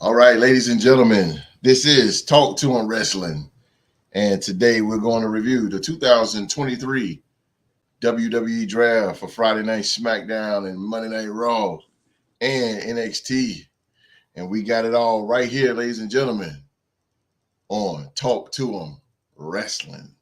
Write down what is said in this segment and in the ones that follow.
All right, ladies and gentlemen, this is Talk to 'em Wrestling. And today we're going to review the 2023 WWE Draft for Friday Night SmackDown and Monday Night Raw and NXT. And we got it all right here, ladies and gentlemen, on Talk to 'em Wrestling.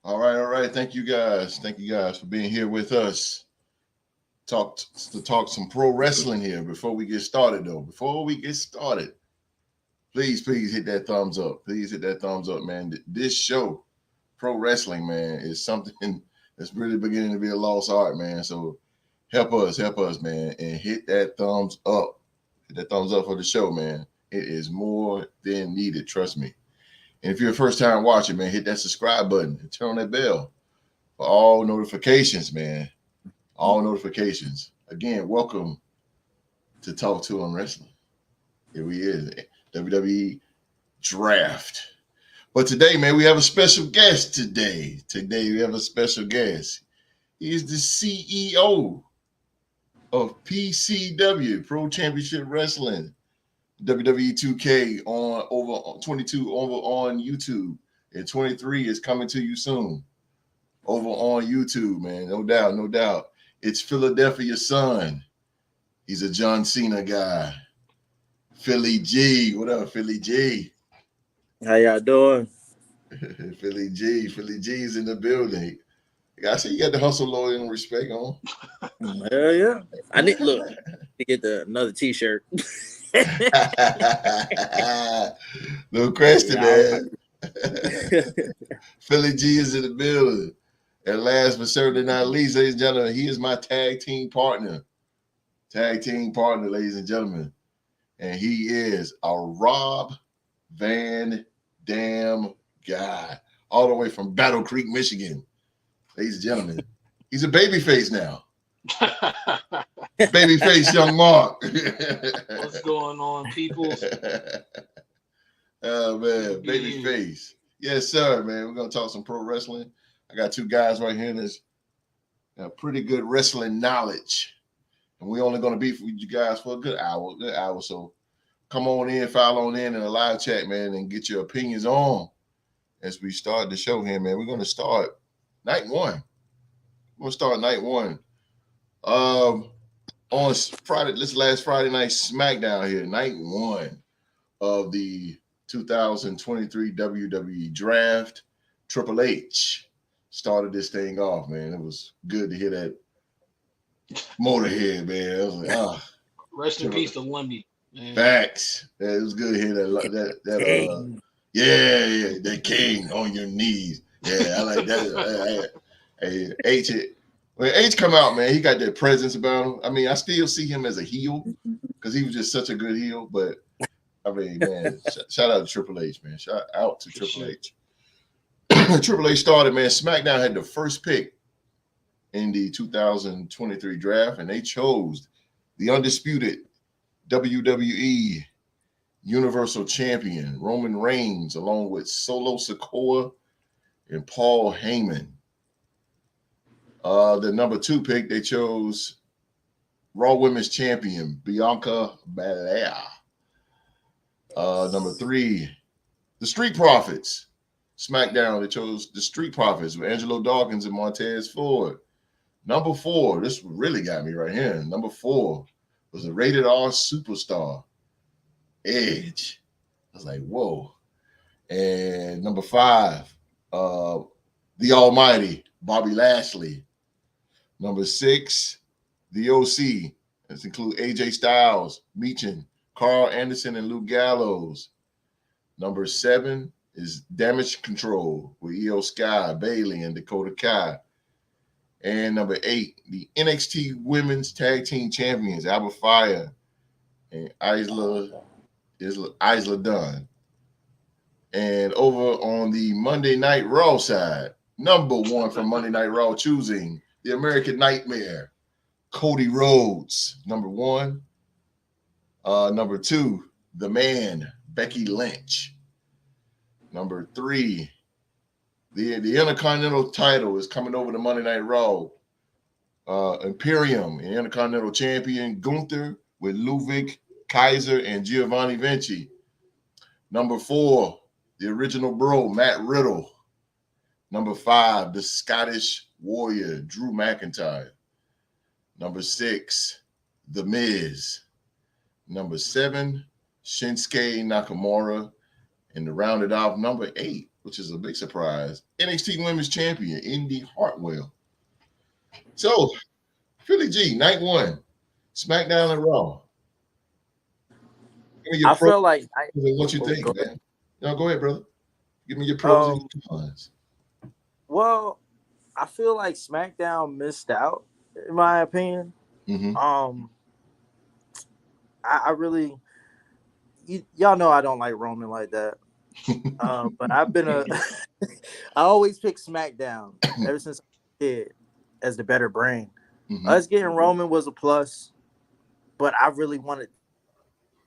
All right. Thank you guys. Thank you guys for being here with us. Talk some pro wrestling here before we get started, though. Before we get started, please hit that thumbs up. Please hit that thumbs up, man. This show, pro wrestling, man, is something that's really beginning to be a lost art, man. So help us, man, and hit that thumbs up. Hit that thumbs up for the show, man. It is more than needed, trust me. And if you're a first time watching, man, hit that subscribe button and turn on that bell for all notifications, man. All notifications. Again, welcome to Talk to 'em Wrestling. Here we is, WWE Draft. But today, man, we have a special guest today. Today, we have a special guest. He is the CEO of PCW, Pro Championship Wrestling. WWE 2K on over 22 over on YouTube, and 23 is coming to you soon over on YouTube, man. No doubt. It's Philadelphia Sun. He's a John Cena guy. Philly G, what up, Philly G? How y'all doing? Philly G's in the building. I see you got the hustle, loyalty, and respect on. Hell yeah! I need to get another T-shirt. No question, man. Philly G is in the building. And last but certainly not least, ladies and gentlemen, he is my tag team partner. Ladies and gentlemen. And he is a Rob Van Dam guy, all the way from Battle Creek, Michigan. Ladies and gentlemen, he's a babyface now. Babyface Young Mark. What's going on, people? Oh man, babyface. Yes, sir, man. We're gonna talk some pro wrestling. I got two guys right here that's got pretty good wrestling knowledge, and we're only gonna be with you guys for a good hour. So come on in, file on in a live chat, man, and get your opinions on as we start the show here, man. We're gonna start night one. On Friday, this last Friday night SmackDown here, night one of the 2023 WWE Draft. Triple H started this thing off, man. It was good to hear that Motorhead, man. I was like, rest in peace to Lumby. Facts. Yeah, it was good to hear that the king on your knees. Yeah, I like that. Hey, when H come out, man, he got that presence about him. I mean, I still see him as a heel because he was just such a good heel. But I mean, man, shout out to Triple H, man. Shout out to Triple H. Triple H started, man. SmackDown had the first pick in the 2023 draft, and they chose the undisputed WWE Universal Champion Roman Reigns, along with Solo Sikoa and Paul Heyman. The number 2 pick, they chose Raw Women's Champion Bianca Belair. Number 3, the Street Profits. SmackDown, they chose the Street Profits with Angelo Dawkins and Montez Ford. Number 4, this really got me right here. Number 4 was a rated R superstar, Edge. I was like, whoa. And number 5, the Almighty, Bobby Lashley. Number 6, the OC. This includes AJ Styles, Meechin, Carl Anderson, and Luke Gallows. Number 7 is Damage Control with Io Sky, Bailey, and Dakota Kai. And number 8, the NXT Women's Tag Team Champions, Alba Fire and Isla Dunn. And over on the Monday Night Raw side, number 1 from Monday Night Raw, choosing the American Nightmare, Cody Rhodes, number 1. Number 2, the Man, Becky Lynch. Number 3, the Intercontinental title is coming over to Monday Night Raw. Imperium, Intercontinental Champion Gunther with Ludwig Kaiser and Giovanni Vinci. Number 4, the original bro, Matt Riddle. Number 5, the Scottish Warrior, Drew McIntyre. Number 6, The Miz. Number 7, Shinsuke Nakamura. And to round it off, number 8, which is a big surprise, NXT Women's Champion, Indy Hartwell. So, Philly G, night 1, SmackDown and Raw. I feel like what you think, man? No, go ahead, brother. Give me your pros and your cons. Well, I feel like SmackDown missed out, in my opinion. Mm-hmm. I really, y'all know I don't like Roman like that. But I've been I always pick SmackDown ever since I was a kid as the better brand. Mm-hmm. Us getting Roman was a plus, but I really wanted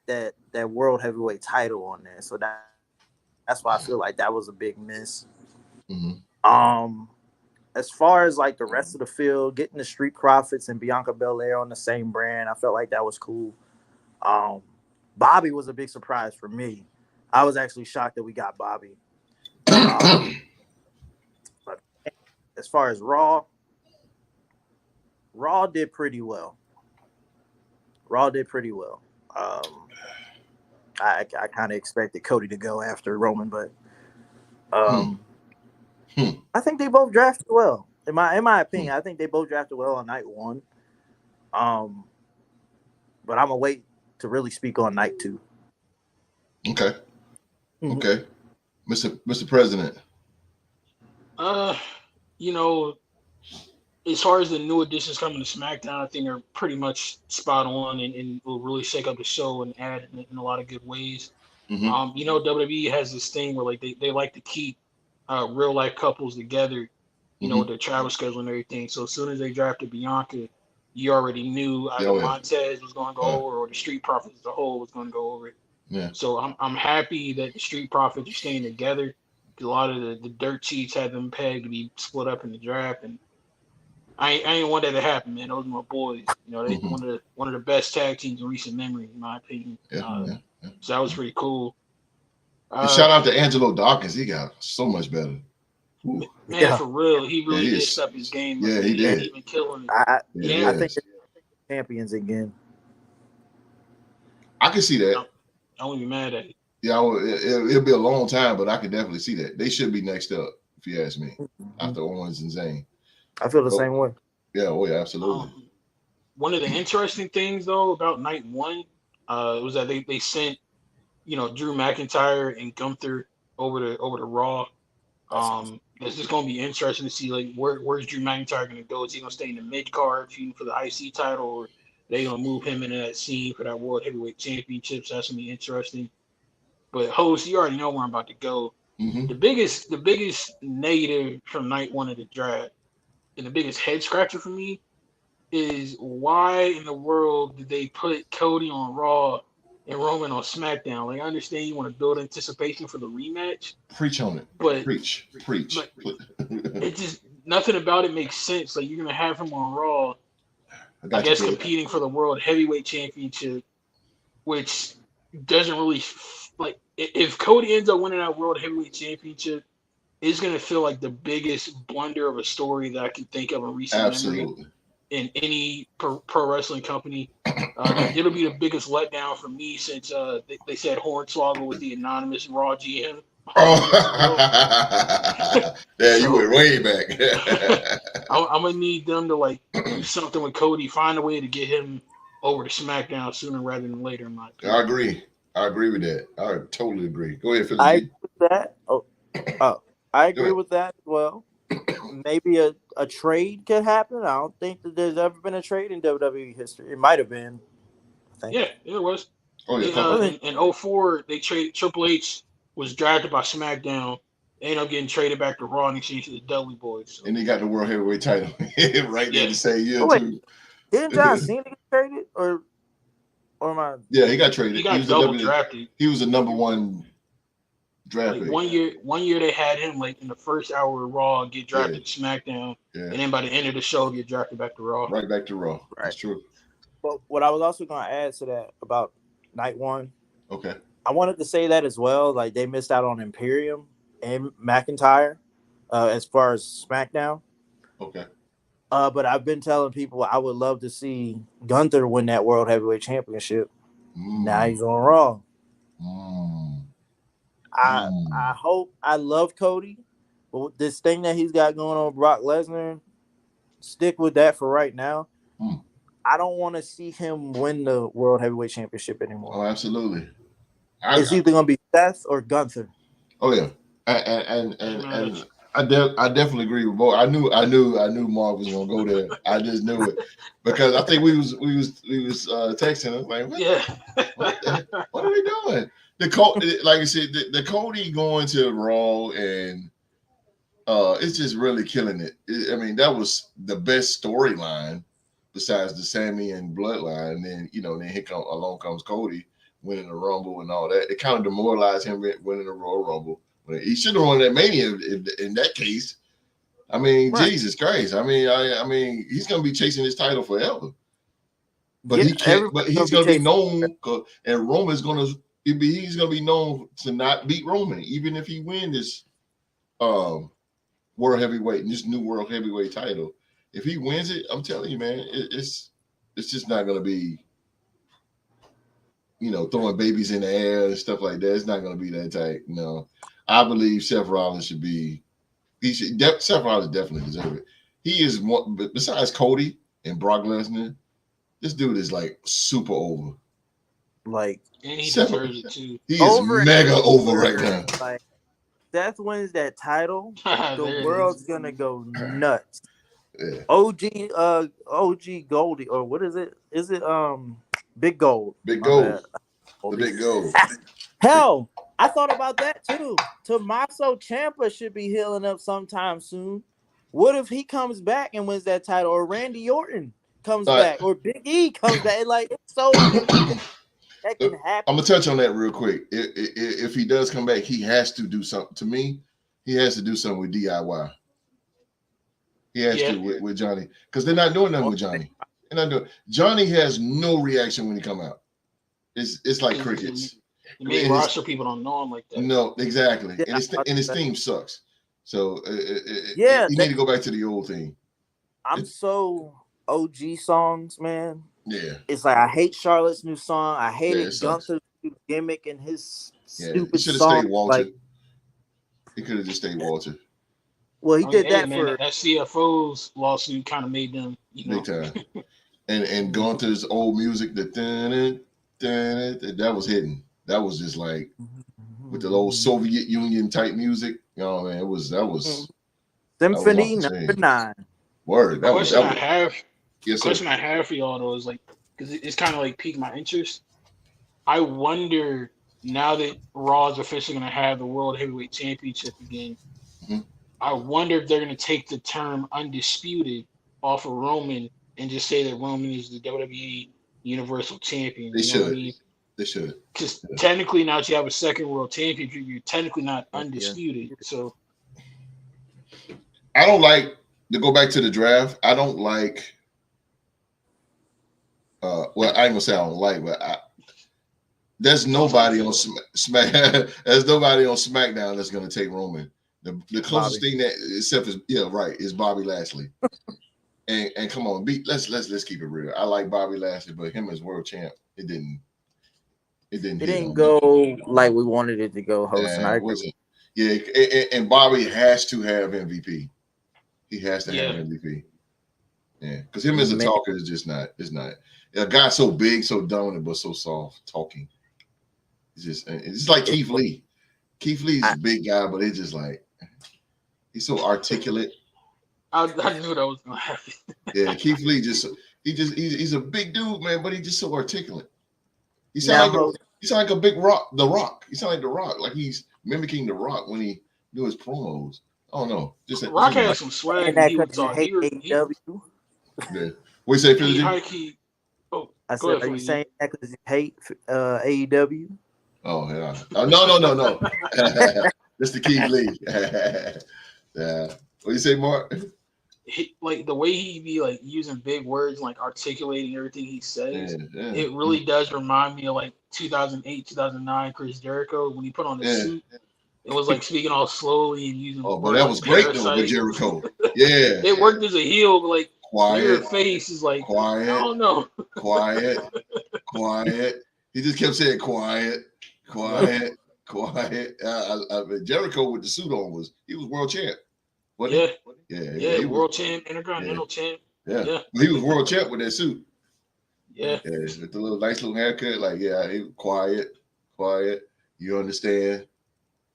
that world heavyweight title on there. So that's why I feel like that was a big miss. Mm-hmm. As far as like the rest of the field, getting the Street Profits and Bianca Belair on the same brand, I felt like that was cool. Bobby was a big surprise for me. I was actually shocked that we got Bobby. But as far as Raw did pretty well. I kind of expected Cody to go after Roman, but I think they both drafted well. In my opinion, I think they both drafted well on night 1. But I'm gonna wait to really speak on night 2. Okay. Okay. Mr. President. As far as the new additions coming to SmackDown, I think they're pretty much spot on and will really shake up the show and add in a lot of good ways. Mm-hmm. WWE has this thing where like they like to keep real life couples together, with their travel schedule and everything. So as soon as they drafted Bianca, you already knew either Montez was going to go over or the Street Profits as a whole was going to go over it. Yeah. So I'm happy that the Street Profits are staying together. A lot of the dirt sheets had them pegged to be split up in the draft, and I ain't want that to happen, man. Those are my boys. They one of the best tag teams in recent memory, in my opinion. Yeah. So that was pretty cool. Shout out to Angelo Dawkins. He got so much better. Ooh. Man, for real, he really did step his game. Yeah, he did. He's been killing it. I think they're champions again. I can see that. I won't be mad at it. Yeah, it'll be a long time, but I can definitely see that. They should be next up, if you ask me, after Owens and Zayn. I feel the same way. Yeah, absolutely. One of the interesting things, though, about night 1 was that they sent, Drew McIntyre and Gunther over to Raw. It's just going to be interesting to see, like, where's Drew McIntyre going to go? Is he going to stay in the mid-card feuding for the IC title, or are they going to move him into that scene for that World Heavyweight Championship? So that's going to be interesting. But, host, you already know where I'm about to go. Mm-hmm. The biggest negative from night 1 of the draft, and the biggest head scratcher for me, is why in the world did they put Cody on Raw and Roman on SmackDown? Like, I understand you want to build anticipation for the rematch. Preach on it. But Preach. But it just, nothing about it makes sense. Like, you're going to have him on Raw, I guess, competing for the World Heavyweight Championship, which doesn't really, like, if Cody ends up winning that World Heavyweight Championship, it's going to feel like the biggest blunder of a story that I can think of in recent memory in any pro wrestling company. It'll be the biggest letdown for me since they said Hornswoggle was the anonymous Raw GM. Yeah, you went way back. I'm going to need them to, like, do something with Cody, find a way to get him over to SmackDown sooner rather than later, in my opinion. I agree with that. I totally agree. Go ahead, Philip. I agree with that. I agree with that as well. maybe a trade could happen. I don't think that there's ever been a trade in WWE history. It might have been. I think. Yeah, it was. Oh yeah, In 04, they traded Triple H was drafted by SmackDown. They ended up getting traded back to Raw and exchanged to the Dudley Boys. So. and they got the World Heavyweight title right there the same year too. Didn't John Cena get traded or am I? Yeah, he got traded. He got double drafted. He was the number one draft pick. One year they had him like in the first hour of Raw get drafted to SmackDown, and then by the end of the show get drafted back to Raw. Right back to Raw. Right. That's true. But what I was also going to add to that about night one. Okay. I wanted to say that as well. Like they missed out on Imperium and McIntyre as far as SmackDown. Okay. But I've been telling people I would love to see Gunther win that World Heavyweight Championship. Now he's on Raw. I hope. I love Cody, but this thing that he's got going on with Brock Lesnar, stick with that for right now. I don't want to see him win the World Heavyweight Championship anymore. Oh, absolutely. It's either going to be Seth or Gunther. Oh yeah, and I definitely agree with both. I knew Mark was gonna go there. I just knew it because I think we was texting. I was like, what are we doing? Like I said, the Cody going to Raw and it's just really killing it. I mean, that was the best storyline besides the Sammy and Bloodline. And then then along comes Cody winning the Rumble and all that. It kind of demoralized him winning the Royal Rumble. He should have won that Mania in that case. I mean, right. Jesus Christ. I mean, he's gonna be chasing his title forever. But he can't. But he's gonna be known, and Roman's he's gonna be known to not beat Roman, even if he wins this World Heavyweight and this new World Heavyweight title. If he wins it, I'm telling you, man, it's just not gonna be. Throwing babies in the air and stuff like that. It's not going to be that tight. No, I believe Seth Rollins should be. Seth Rollins definitely deserves it. He is one, but besides Cody and Brock Lesnar, this dude is like super over. Like, and he deserves it too. He is mega over right now. Like, Seth wins that title, the world's gonna go nuts. Yeah. OG Goldie, or what is it? Is it Big Gold? Big Gold. The Big Gold. Hell, I thought about that too. Tommaso Ciampa should be healing up sometime soon. What if he comes back and wins that title, or Randy Orton comes back, or Big E comes back? Like, it's so that can happen. I'm gonna touch on that real quick. If he does come back, he has to do something. To me, he has to do something with DIY. He has to with Johnny, because they're not doing nothing with Johnny. They're not doing. Johnny has no reaction when he come out. It's like crickets. Maybe roster people don't know him like that. No, exactly. Yeah, and his theme sucks. So you need to go back to the old thing. I'm so OG songs, man. Yeah. It's like I hate Charlotte's new song. I hated Gunther's gimmick and his stupid song. Stayed Walter. Like, he could have just stayed Walter. Well, he did that man, for that CFO's lawsuit. Kind of made them, big time. and Gunther's old music, that was hidden. That was just like with the old Soviet Union type music. Man, that was Symphony number 9. Word. The question I have for y'all though is like, because it's kind of like piqued my interest. I wonder now that Raw is officially going to have the World Heavyweight Championship again. Mm-hmm. I wonder if they're going to take the term undisputed off of Roman and just say that Roman is the WWE Universal Champion. They should. What I mean? They should. Because technically, now that you have a second world championship, you're technically not undisputed. So, I don't like to go back to the draft. I don't like. Well, I ain't gonna say I don't like, but there's nobody on there's nobody on SmackDown that's gonna take Roman. The closest thing that except is Bobby Lashley. and come on, let's keep it real. I like Bobby Lashley, but him as world champ, it didn't go like we wanted it to go. And Bobby has to have MVP. He has to have MVP. Yeah, because him as a talker is just not. It's not a guy so big, so dominant, but so soft talking. It's like Keith Lee. Keith Lee's a big guy, but it's just like he's so articulate. I knew that was gonna happen. Yeah, Keith Lee he's a big dude, man, but he's just so articulate. He sound like a big rock, The Rock. He sound like The Rock, like he's mimicking The Rock when he do his promos. I don't know. Rock has some swag when he would talk. AEW. Yeah. What you say, Philly? I said, are you saying that because you hate AEW? Oh, yeah. Oh, no. That's the Keith Lee. Yeah. What you say, Mark? Like the way he be like using big words, like articulating everything he says. It really does remind me of like 2008, 2009 Chris Jericho when he put on the suit. It was like speaking all slowly and using. Oh, but that was great though with Jericho. Yeah, it worked as a heel, but like quiet. Your face is like quiet. I don't know. Quiet. He just kept saying quiet. Jericho with the suit on he was world champ. Yeah. He world champ, intercontinental champ. Yeah. He was world champ with that suit. Yeah. With the nice little haircut, like he was quiet. You understand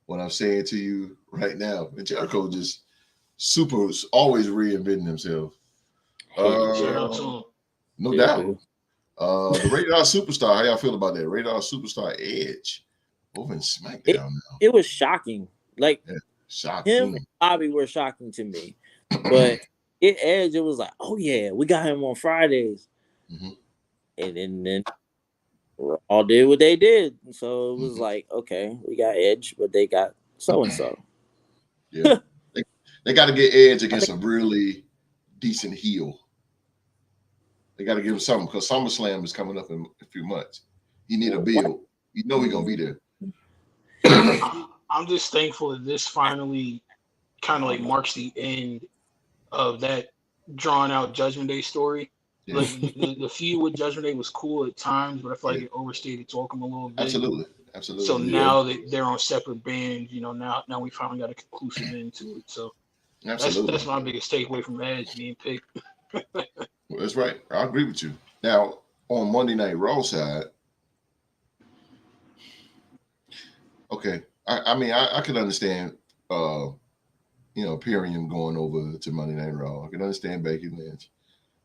what I'm saying to you right now? And Jericho just always reinventing himself. No doubt. The Rated R Superstar. How y'all feel about that? Rated R Superstar Edge over in SmackDown now. It was shocking. Like shocking. Him and Bobby were shocking to me, but Edge, it was like, oh yeah, we got him on Fridays, and then all did what they did. So it was like, okay, we got Edge, but they got so and so. Yeah, they got to get Edge against a really decent heel. They got to give him something because SummerSlam is coming up in a few months. You need a build. You know he's gonna be there. I'm just thankful that this finally kind of like marks the end of that drawn out Judgment Day story. Yeah. Like the feud with Judgment Day was cool at times, but I feel like it overstayed its welcome a little bit. Absolutely. So now that they're on separate bands, now we finally got a conclusive end to it. So that's my biggest takeaway from Edge being picked. Well, that's right. I agree with you. Now on Monday Night Raw side, okay. I mean, I can understand, Imperium going over to Monday Night Raw. I can understand Becky Lynch.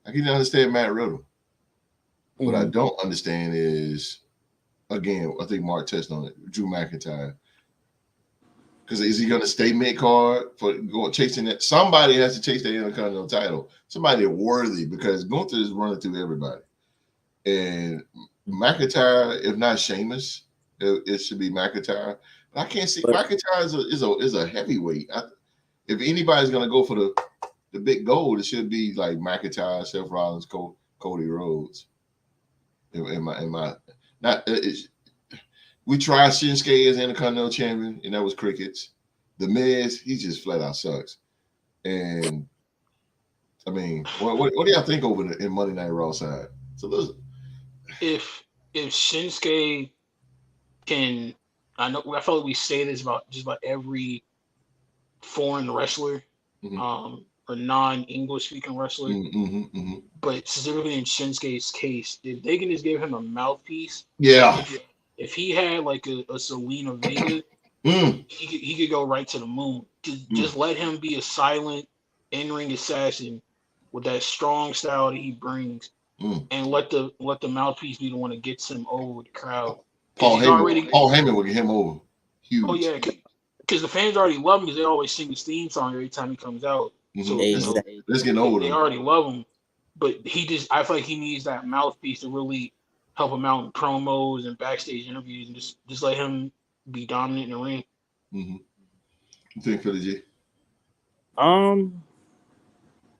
I can understand Matt Riddle. What I don't understand is, again, I think Mark touched on it, Drew McIntyre. Because is he going to stay mid-card for chasing that? Somebody has to chase that Intercontinental title. Somebody worthy, because Gunther is running through everybody. And McIntyre, if not Sheamus, it should be McIntyre. But I can't see McIntyre is a heavyweight. If anybody's going to go for the big gold, it should be like McIntyre, Seth Rollins, Cody Rhodes. We tried Shinsuke as Intercontinental champion, and that was crickets. The Miz, he just flat out sucks. And I mean, what do y'all think over in Monday Night Raw side? So if Shinsuke can, I feel like we say this about just about every foreign wrestler, or non-English speaking wrestler, but specifically in Shinsuke's case, if they can just give him a mouthpiece, if he had like a Selena Vega, he could go right to the moon. Just let him be a silent in-ring assassin with that strong style that he brings, and let the mouthpiece be the one that gets him over with the crowd. Paul Heyman will get him over. Huge. Oh yeah, because the fans already love him because they always sing his theme song every time he comes out. So let's get over. They already love him, but I feel like he needs that mouthpiece to really help him out in promos and backstage interviews, and just let him be dominant in the ring. You think, Philly G?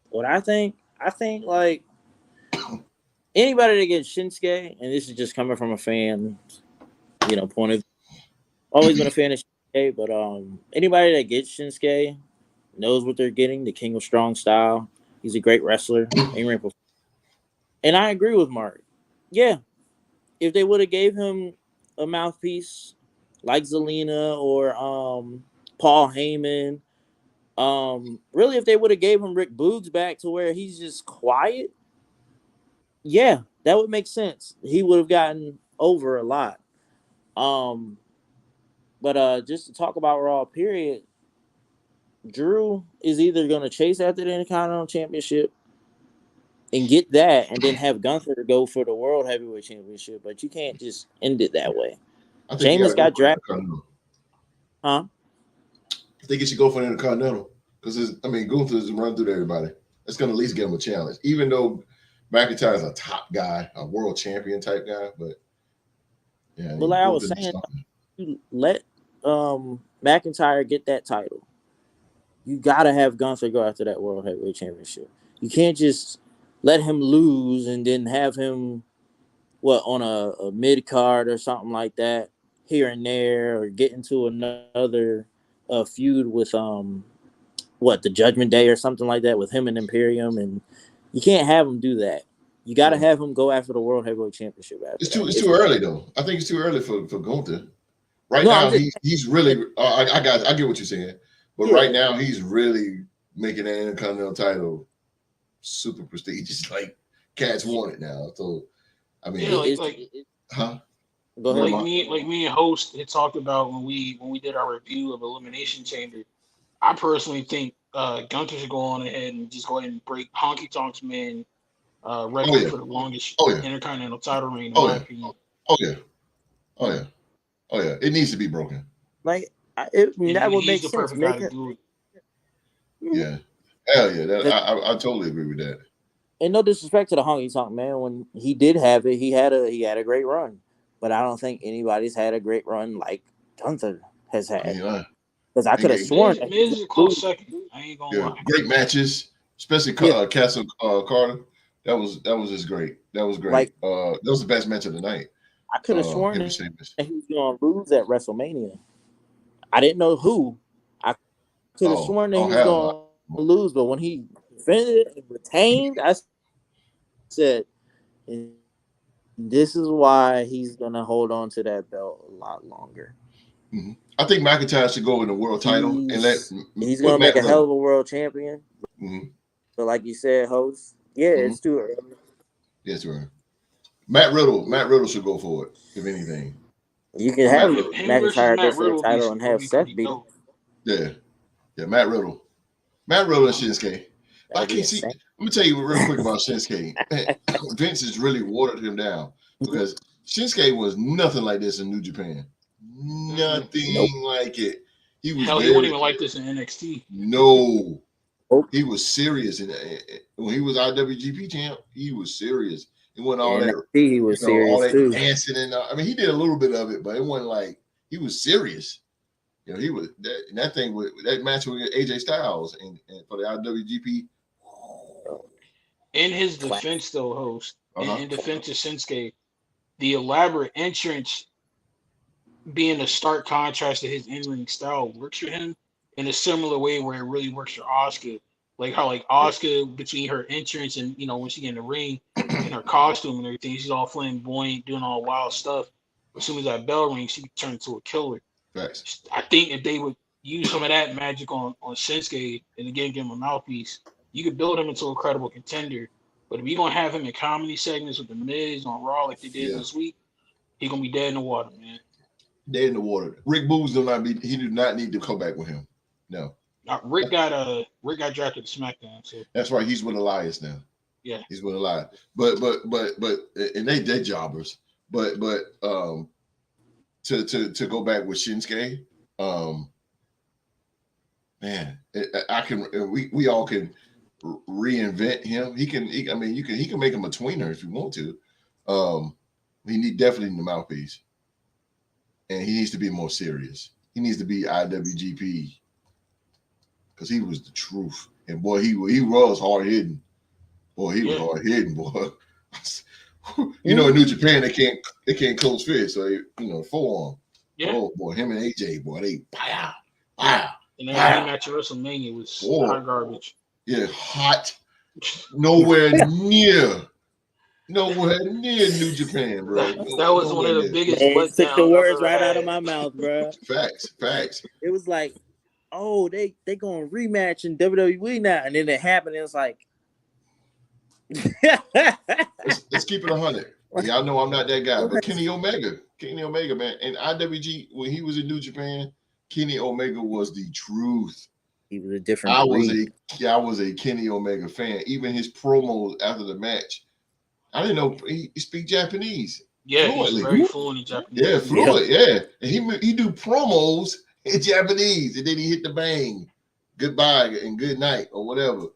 What I think like anybody that gets Shinsuke, and this is just coming from a fan, point of view. Always been a fan of Shinsuke, but anybody that gets Shinsuke knows what they're getting. The King of Strong Style. He's a great wrestler. And I agree with Mark. Yeah, if they would have gave him a mouthpiece like Zelina or Paul Heyman, really, if they would have gave him Rick Boogs back to where he's just quiet, yeah, that would make sense. He would have gotten over a lot. But just to talk about Raw, period, Drew is either going to chase after the Intercontinental Championship and get that, and then have Gunther go for the World Heavyweight Championship. But you can't just end it that way. I think Sheamus got drafted. Huh? I think he should go for the Intercontinental because Gunther's run through everybody. It's going to at least give him a challenge, even though McIntyre is a top guy, a world champion type guy. But yeah, but like I was saying, you let McIntyre get that title. You gotta have Gunther go after that World Heavyweight Championship. You can't just let him lose and then have him on a mid card or something like that here and there, or get into another feud with the Judgment Day or something like that with him and Imperium, and you can't have him do that. You got to have him go after the World Heavyweight Championship. It's too early though. I think it's too early for Gunther. Right now, he's really. I get what you're saying, but right now he's really making that Intercontinental title super prestigious. Like cats want it now. So I mean, huh? Go ahead. Like me and host had talked about when we did our review of Elimination Chamber. I personally think Gunther should go on ahead and just go ahead and break Honky Tonk's man record for the longest Intercontinental title reign. In my opinion. Oh yeah. It needs to be broken. Like that would make sense. Yeah. Hell yeah. I totally agree with that. And no disrespect to the Honky Tonk man, when he did have it, he had a great run. But I don't think anybody's had a great run like Gunther has had. Because I could have sworn Miz is a close second. I ain't gonna lie. Great matches, especially Castle Carter. That was just great. That was great. Like, that was the best match of the night. I could have sworn that he was going to lose at WrestleMania. I didn't know who. I could have sworn that he was going to lose, but when he defended and retained, I said, this is why he's going to hold on to that belt a lot longer. Mm-hmm. I think McIntyre should go in the world title and he's going to make a hell of a world champion. Mm-hmm. But like you said, host, it's too early. Yeah, it's too early. Matt Riddle should go for it, if anything. You can have McIntyre go for the title and have Seth beat him. Yeah, Matt Riddle. Matt Riddle and Shinsuke. I can't see. Let me tell you real quick about Shinsuke. Vince has really watered him down because Shinsuke was nothing like this in New Japan. Nothing like it. He was. Hell, he wouldn't even like this in NXT. No. He was serious. When he was IWGP champ, he was serious. It wasn't all that. He was serious all that too. dancing and he did a little bit of it, but it wasn't like he was serious. He was that thing with that match with AJ Styles and for the IWGP. In his defense, though, host, in defense of Shinsuke, the elaborate entrance being a stark contrast to his in-ring style works for him in a similar way where it really works for Asuka. Like how Asuka, between her entrance and when she get in the ring and her costume and everything, she's all flamboyant, doing all wild stuff. As soon as that bell rings, she turned into a killer. Facts. I think if they would use some of that magic on Shinsuke and again give him a mouthpiece, you could build him into a credible contender. But if you're gonna have him in comedy segments with the Miz on Raw like they did this week, he's gonna be dead in the water, man. Dead in the water. Rick Boogs do not need to come back with him. No. Rick got drafted to SmackDown. So that's right. He's with Elias now. Yeah, he's with Elias. But and they jobbers. But to go back with Shinsuke, man, we all can reinvent him. He can make him a tweener if you want to. He definitely need the mouthpiece, and he needs to be more serious. He needs to be IWGP. Because he was the truth. And boy, he was hard hitting. Boy, he was hard hitting, boy. In New Japan they can't close fists, so forearm. Yeah. Oh boy, him and AJ, boy, they pow. And that match at WrestleMania was hot garbage. Yeah, hot. Nowhere near New Japan, bro. That was one of the biggest. It took the words right out of my mouth, bro. Facts. It was like, oh, they going to rematch in WWE now. And then it happened. And it's like. let's keep it 100. Y'all know I'm not that guy. But Kenny Omega, man. And IWG, when he was in New Japan, Kenny Omega was the truth. He was a different. I breed. was a Kenny Omega fan. Even his promos after the match, I didn't know he speak Japanese. Yeah, fluently. he's very fluent in Japanese. Yeah, fluent. Yeah, and he do promos in Japanese, and then he hit the bang, goodbye and good night or whatever.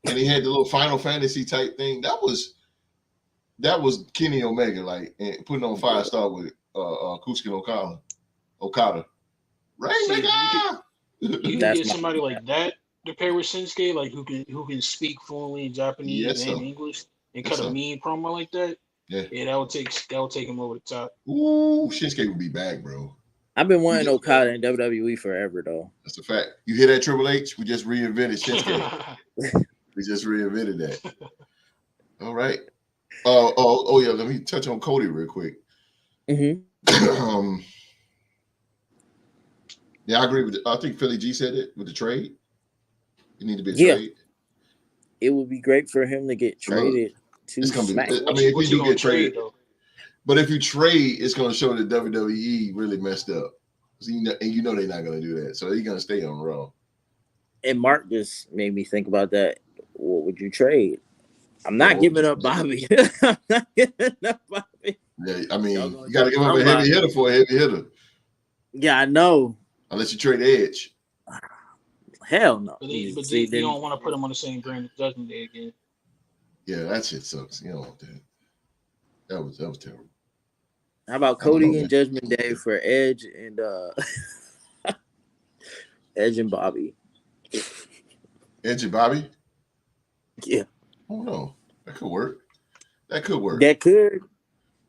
And he had the little Final Fantasy type thing. That was Kenny Omega, like, and putting on 5-star with Kusuke Okada. Rainmaker. You can get somebody like that to pair with Shinsuke, like who can speak fluently in Japanese and English and cut a mean promo like that. Yeah, that would take him over the top. Ooh, Shinsuke would be back, bro. I've been wanting Okada in WWE forever, though. That's a fact. You hear that, Triple H? We just reinvented Shinsuke. We just reinvented that. All right. Oh yeah. Let me touch on Cody real quick. Mm-hmm. Yeah, I agree with. I think Philly G said it with the trade. You need to be a trade. It would be great for him to get traded to Smack. I mean, if you do get traded, but if you trade, it's going to show that WWE really messed up. So you know they're not going to do that. So they're going to stay on Raw. And Mark just made me think about that. What would you trade? I'm not giving up Bobby. I'm not giving up Bobby. Yeah, I mean, you got to give up a heavy hitter for a heavy hitter. Yeah, I know. Unless you trade Edge. Hell no. But you don't want to put him on the same brand as Judgment Day again. Yeah, that shit sucks. You don't want that. That was terrible. How about Cody and Judgment Day for Edge and Edge and Bobby? Edge and Bobby? Yeah. Oh no. That could work. That could.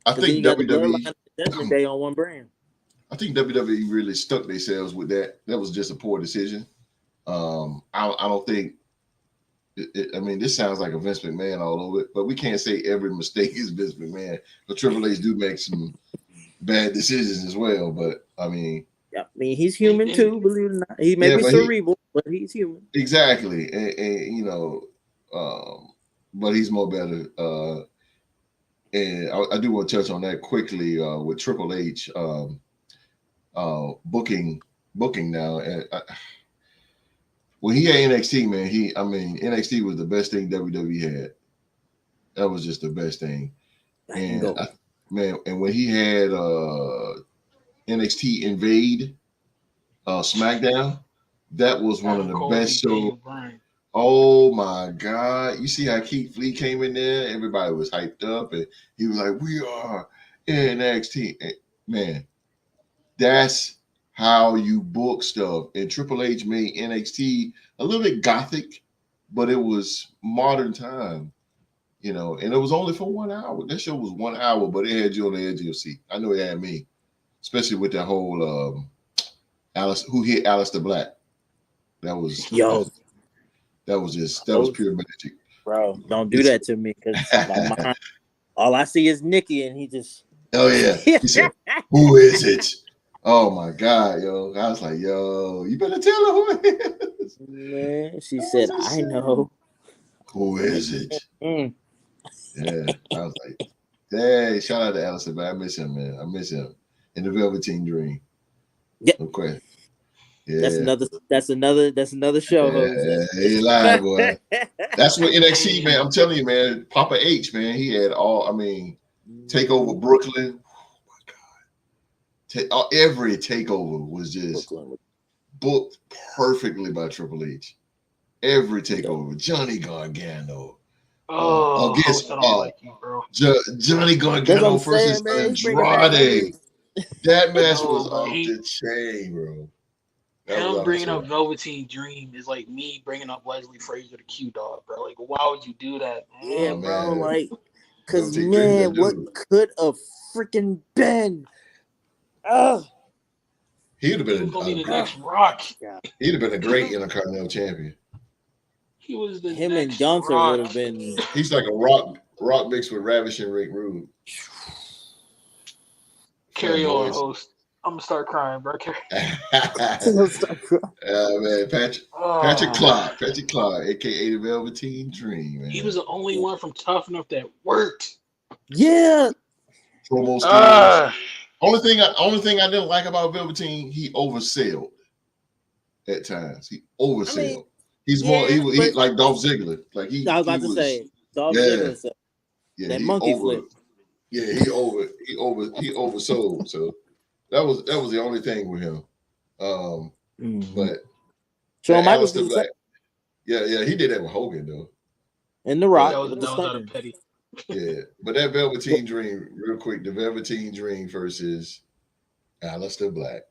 I think WWE Judgment Day on one brand. I think WWE really stuck themselves with that. That was just a poor decision. I don't think. I mean, this sounds like a Vince McMahon all over it, but we can't say every mistake is Vince McMahon. But Triple H do make some bad decisions as well. But I mean, he's human too. Believe it or not, he may be cerebral, but he's human. Exactly, and you know, but he's more better. And I do want to touch on that quickly with Triple H booking now. And when he had NXT, man, NXT was the best thing WWE had. That was just the best thing. And and when he had NXT Invade SmackDown, that was one of the best shows. Oh my God. You see how Keith Lee came in there? Everybody was hyped up and he was like, "We are NXT." And man, that's how you book stuff. And Triple H made NXT a little bit gothic, but it was modern time, you know, and it was only for 1 hour. That show was 1 hour, but it had you on the edge of your seat. I know it had me, especially with that whole who hit Aleister Black. That was that was pure magic. Bro, don't do that to me because my mind, all I see is Nikki and he just he said, "Who is it?" Oh my God, yo. I was like, yo, you better tell her who it is. Man, she said, I know. Who is it? Yeah. I was like, hey, shout out to Aleister, but I miss him, man. I miss him. In the Velveteen Dream. Yeah. Okay. Yeah. That's another show. Yeah, he live, boy. That's what NXT, man. I'm telling you, man, Papa H, man, he had take over Brooklyn. Every takeover was just booked perfectly by Triple H. Every takeover, Johnny Gargano. Johnny Gargano versus Andrade. That match was off the chain, bro. Him bringing up Velveteen Dream is like me bringing up Wesley Frazier to Q-Dog, bro. Like, why would you do that? Yeah, bro. Like, because man, what could have freaking been? He'd have been the next Rock. He'd have been a great Intercontinental champion. He was the him next and Gunther Rock. would have been. He's like a rock mixed with Ravishing Rick Rude. Carry on, host. I'm gonna start crying, bro. Man, Patrick Clark, aka the Velveteen Dream. Man. He was the only one from Tough Enough that worked. Yeah. Only thing I didn't like about Velveteen, he oversold. at times. He oversell. I mean, He's yeah, more. He but like Dolph Ziggler. Like I was about to say Dolph Ziggler. So yeah. that He monkey over. flip. Yeah, he oversold. So that was the only thing with him. But Shawn Michaels Aleister did the Black. same. Yeah, he did that with Hogan though. And The Rock that with was the out stunner. of petty. Yeah, but that Velveteen Dream, real quick, the Velveteen Dream versus Aleister Black.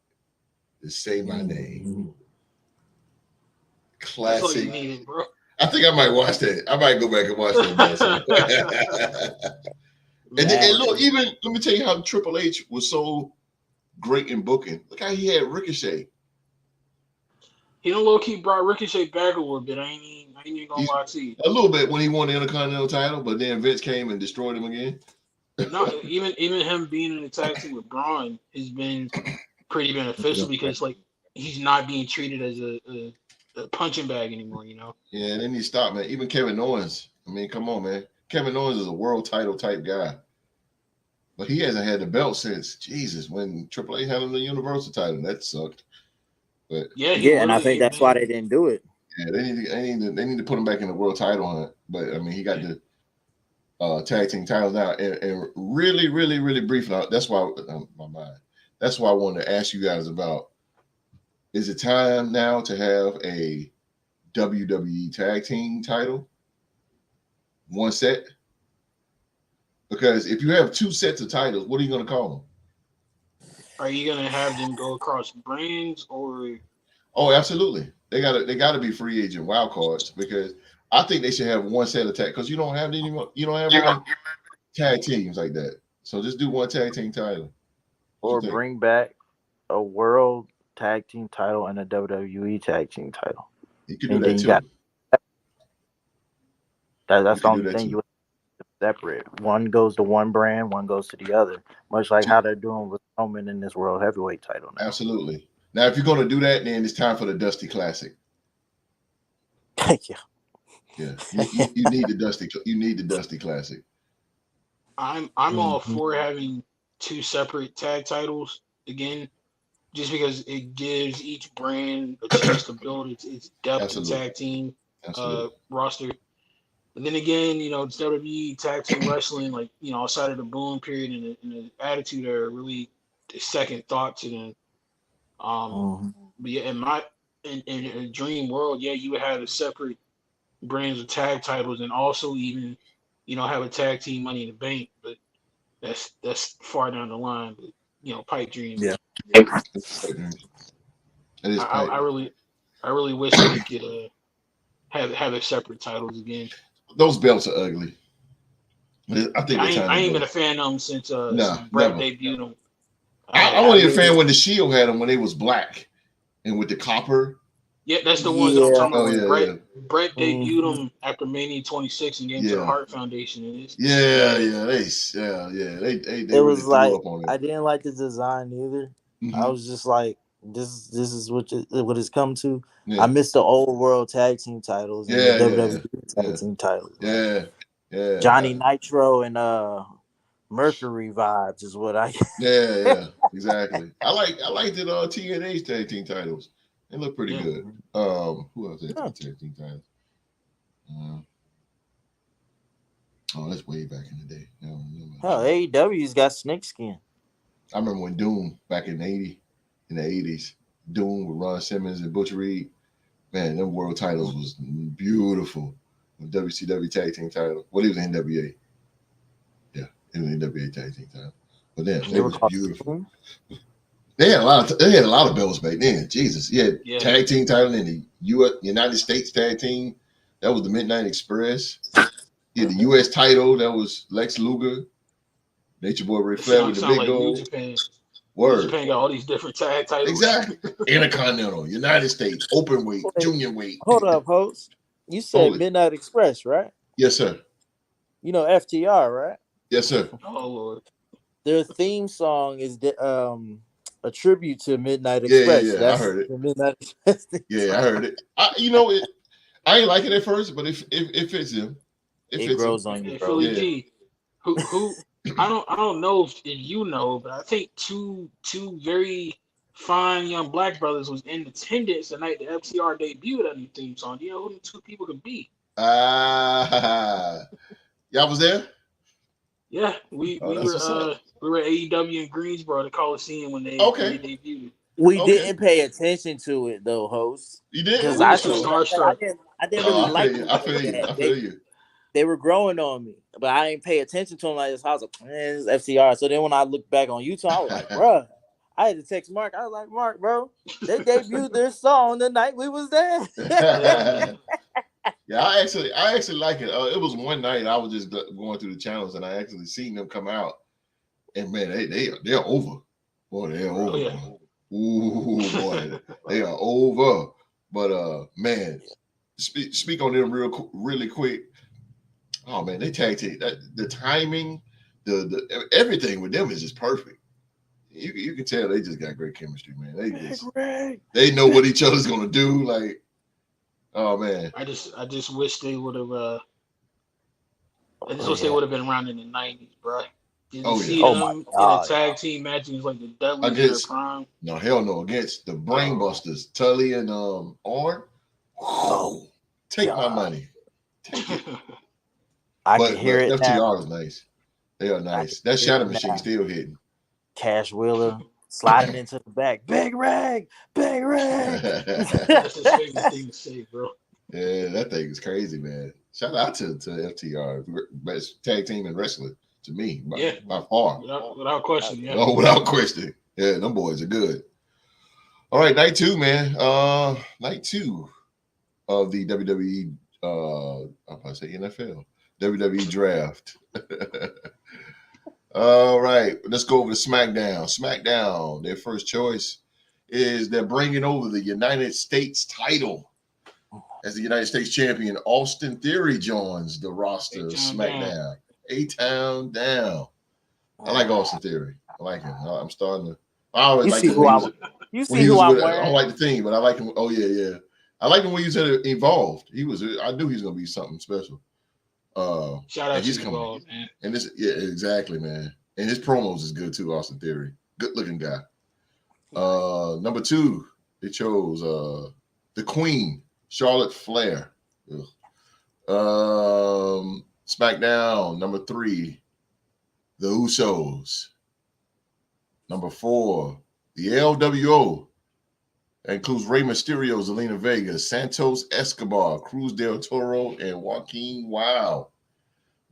Just say my name. That's all you Classic. needed, bro. I think I might watch that. I might go back and watch that. and look, even let me tell you how Triple H was so great in booking. Look how he had Ricochet. He done low key brought Ricochet back a little bit. I ain't even gonna lie to you. A little bit when he won the Intercontinental title, but then Vince came and destroyed him again. No, even him being in the tag team with Braun has been pretty beneficial because like he's not being treated as a punching bag anymore, you know. Yeah, and then he stopped, man. Even Kevin Owens. I mean, come on, man. Kevin Owens is a world title type guy. But he hasn't had the belt since Jesus when Triple H had him the Universal title. That sucked. But yeah, and I think that's why they didn't do it. Yeah, they need to put him back in the world title hunt. But I mean, he got the tag team titles now, and really, really, really briefly. That's why my mind. That's why I wanted to ask you guys about. Is it time now to have a WWE tag team title? One set? Because if you have two sets of titles, what are you going to call them? Are you going to have them go across brands or? Oh, absolutely. They gotta be free agent wild cards because I think they should have one set of tag because you don't have any tag teams like that. So just do one tag team title. Or bring back a world tag team title and a WWE tag team title. You could do that too. That's the only thing you would separate. One goes to one brand, one goes to the other. Much like how they're doing with Roman in this world heavyweight title now. Absolutely. Now, if you're going to do that, then it's time for the Dusty Classic. Yeah. You need the Dusty. You need the Dusty Classic. I'm all for having two separate tag titles again, just because it gives each brand a chance to build its depth in tag team roster. And then again, you know, it's WWE tag team wrestling, like, you know, outside of the boom period and the attitude are really the second thought to them. But yeah, in a dream world, yeah, you would have a separate brands of tag titles and also even, you know, have a tag team Money in the Bank, but that's far down the line. But you know, pipe dreams. Yeah. I really wish they could have a separate titles again. Those belts are ugly. I think I ain't been a fan of them since Brett debuted them. I wasn't a fan when the Shield had them when they was black and with the copper. Yeah, that's the ones that I'm talking about. Brett Mm-hmm. debuted them after Mania 26 and gave to the Hart Foundation. And They it was really like on it. I didn't like the design either. I was just like, this is what it's come to. I missed the old world tag team titles and the WWE tag team titles. Yeah. Johnny Nitro and Mercury vibes is what I. Exactly. I liked the TNA tag team titles. They look pretty good. Who else had tag team titles? That's way back in the day. AEW's got snakeskin. I remember when Doom back in the 80s, Doom with Ron Simmons and Butch Reed. Man, them world titles was beautiful. The WCW tag team title. Well, it was NWA. Yeah, it was NWA tag team title. But then it was beautiful. They had a lot of belts back then. Jesus, tag team title in the United States tag team. That was the Midnight Express. Yeah, the U.S. title. That was Lex Luger. Nature Boy Ric Flair with the big gold. Word. Japan got all these different tag titles. Exactly. Intercontinental, United States, open weight, junior weight. Hold up, host. You said Midnight Express, right? Yes, sir. You know FTR, right? Yes, sir. Oh Lord. Their theme song is a tribute to Midnight Express. Yeah, I heard it. Midnight Express. I heard it. I ain't like it at first, but if it fits him, it grows on you, bro. Philly G, who I don't know if you know, but I think two very fine young black brothers was in attendance the night the FTR debuted a new theme song. Do you know who the two people could be? Y'all was there? Yeah, we were at AEW in Greensboro, the Coliseum, when they debuted. We didn't pay attention to it though, host. You did? Because I didn't really like them. I feel you. They were growing on me, but I didn't pay attention to them like this. I was like, man, this is FTR. So then when I looked back on YouTube, I was like, bruh, I had to text Mark. I was like, Mark, bro, they debuted their song the night we was there. Yeah, I actually like it. It was one night I was just going through the channels and I actually seen them come out, and man, they're over. Boy, they're over. Yeah. Ooh, boy, they are over. But man, speak on them really quick. Oh man, they tag team. The timing, the everything with them is just perfect. You can tell they just got great chemistry, man. They know what each other's gonna do. Like, oh man, I just wish they would have. I just wish they would have been around in the '90s, bro. Did you see them in a tag team match? It was like the Dudleys in their prime. No, hell no, against the Brainbusters, Tully and Arn. Take my money. Take it. I can hear it. FTR is nice. They are nice. That Shadow Machine still hitting. Cash Wheeler sliding into the back. Big Rag. That's his favorite thing to say, bro. Yeah, that thing is crazy, man. Shout out to FTR, best tag team in wrestling to me, by far. Without question, yeah. Oh, without question. Yeah, them boys are good. All right, night two, man. Night two of the WWE. I'm about to say NFL. WWE draft. All right, let's go over to SmackDown. SmackDown, their first choice is they're bringing over the United States title as the United States champion. Austin Theory joins the roster of SmackDown. A-Town down. I like Austin Theory. I like him. I'm starting to. I always like him. You see who I'm wearing. I don't like the thing, but I like him. Oh yeah. I like him when he was Evolved. I knew he was gonna be something special. Shout out to Evolved, man. And exactly, man. And his promos is good too. Austin Theory, good looking guy. Number two, they chose the Queen, Charlotte Flair. SmackDown, number three, the Usos. Number four, the LWO. That includes Rey Mysterio, Zelina Vega, Santos Escobar, Cruz del Toro, and Joaquin Wilde.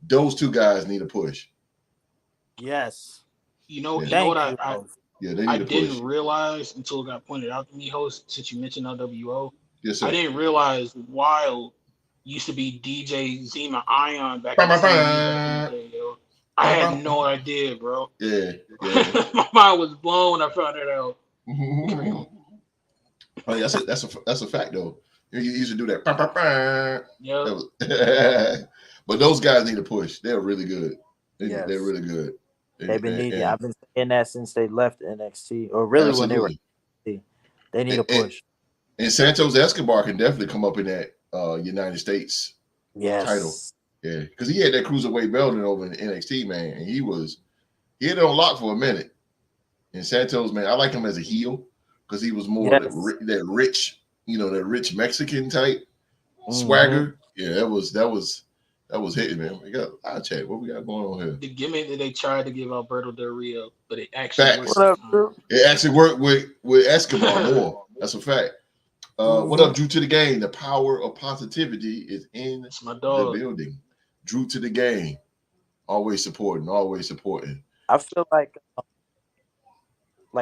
Those two guys need a push. Yes. You know what I didn't realize until it got pointed out to me, host, since you mentioned LWO. Yes, sir. I didn't realize Wilde used to be DJ Zema Ion back in the day, yo. I had no idea, bro. Yeah. My mind was blown when I found it out. Oh, yeah, that's a fact though. You used to do that. Yeah. But those guys need a push. They're really good. They're really good. They've been needing. I've been saying that since they left NXT, or really when they were. They need a push. And Santos Escobar can definitely come up in that United States title. Yeah, because he had that cruiserweight belt over in NXT, man, and he had it on lock for a minute. And Santos, man, I like him as a heel because he was more that rich, that rich Mexican type swagger. Yeah, that was hitting, man. We got eye check. What we got going on here? The gimmick that they tried to give Alberto Del Rio, but it actually worked. It actually worked with Escobar more. That's a fact. What up, Drew to the game? The power of positivity is in the building. Drew to the game. Always supporting. I feel like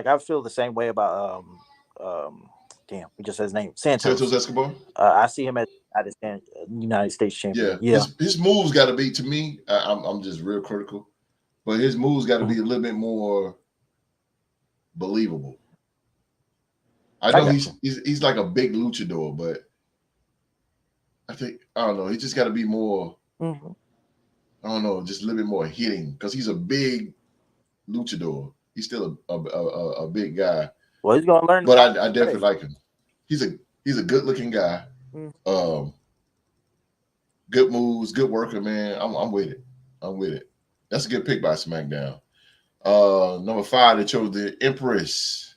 I feel the same way about damn, we just said his name. Santos Escobar. I see him as United States champion. Yeah. His moves got to be, to me, I'm just real critical, but his moves got to be a little bit more believable. I know he's like a big luchador, but I don't know. He just got to be more. Mm-hmm. I don't know, just a little bit more hitting because he's a big luchador. He's still a big guy. Well, he's gonna learn. But I definitely like him. He's a good looking guy. Mm-hmm. Good moves, good worker, man. I'm with it. That's a good pick by SmackDown. Number 5, they chose the Empress.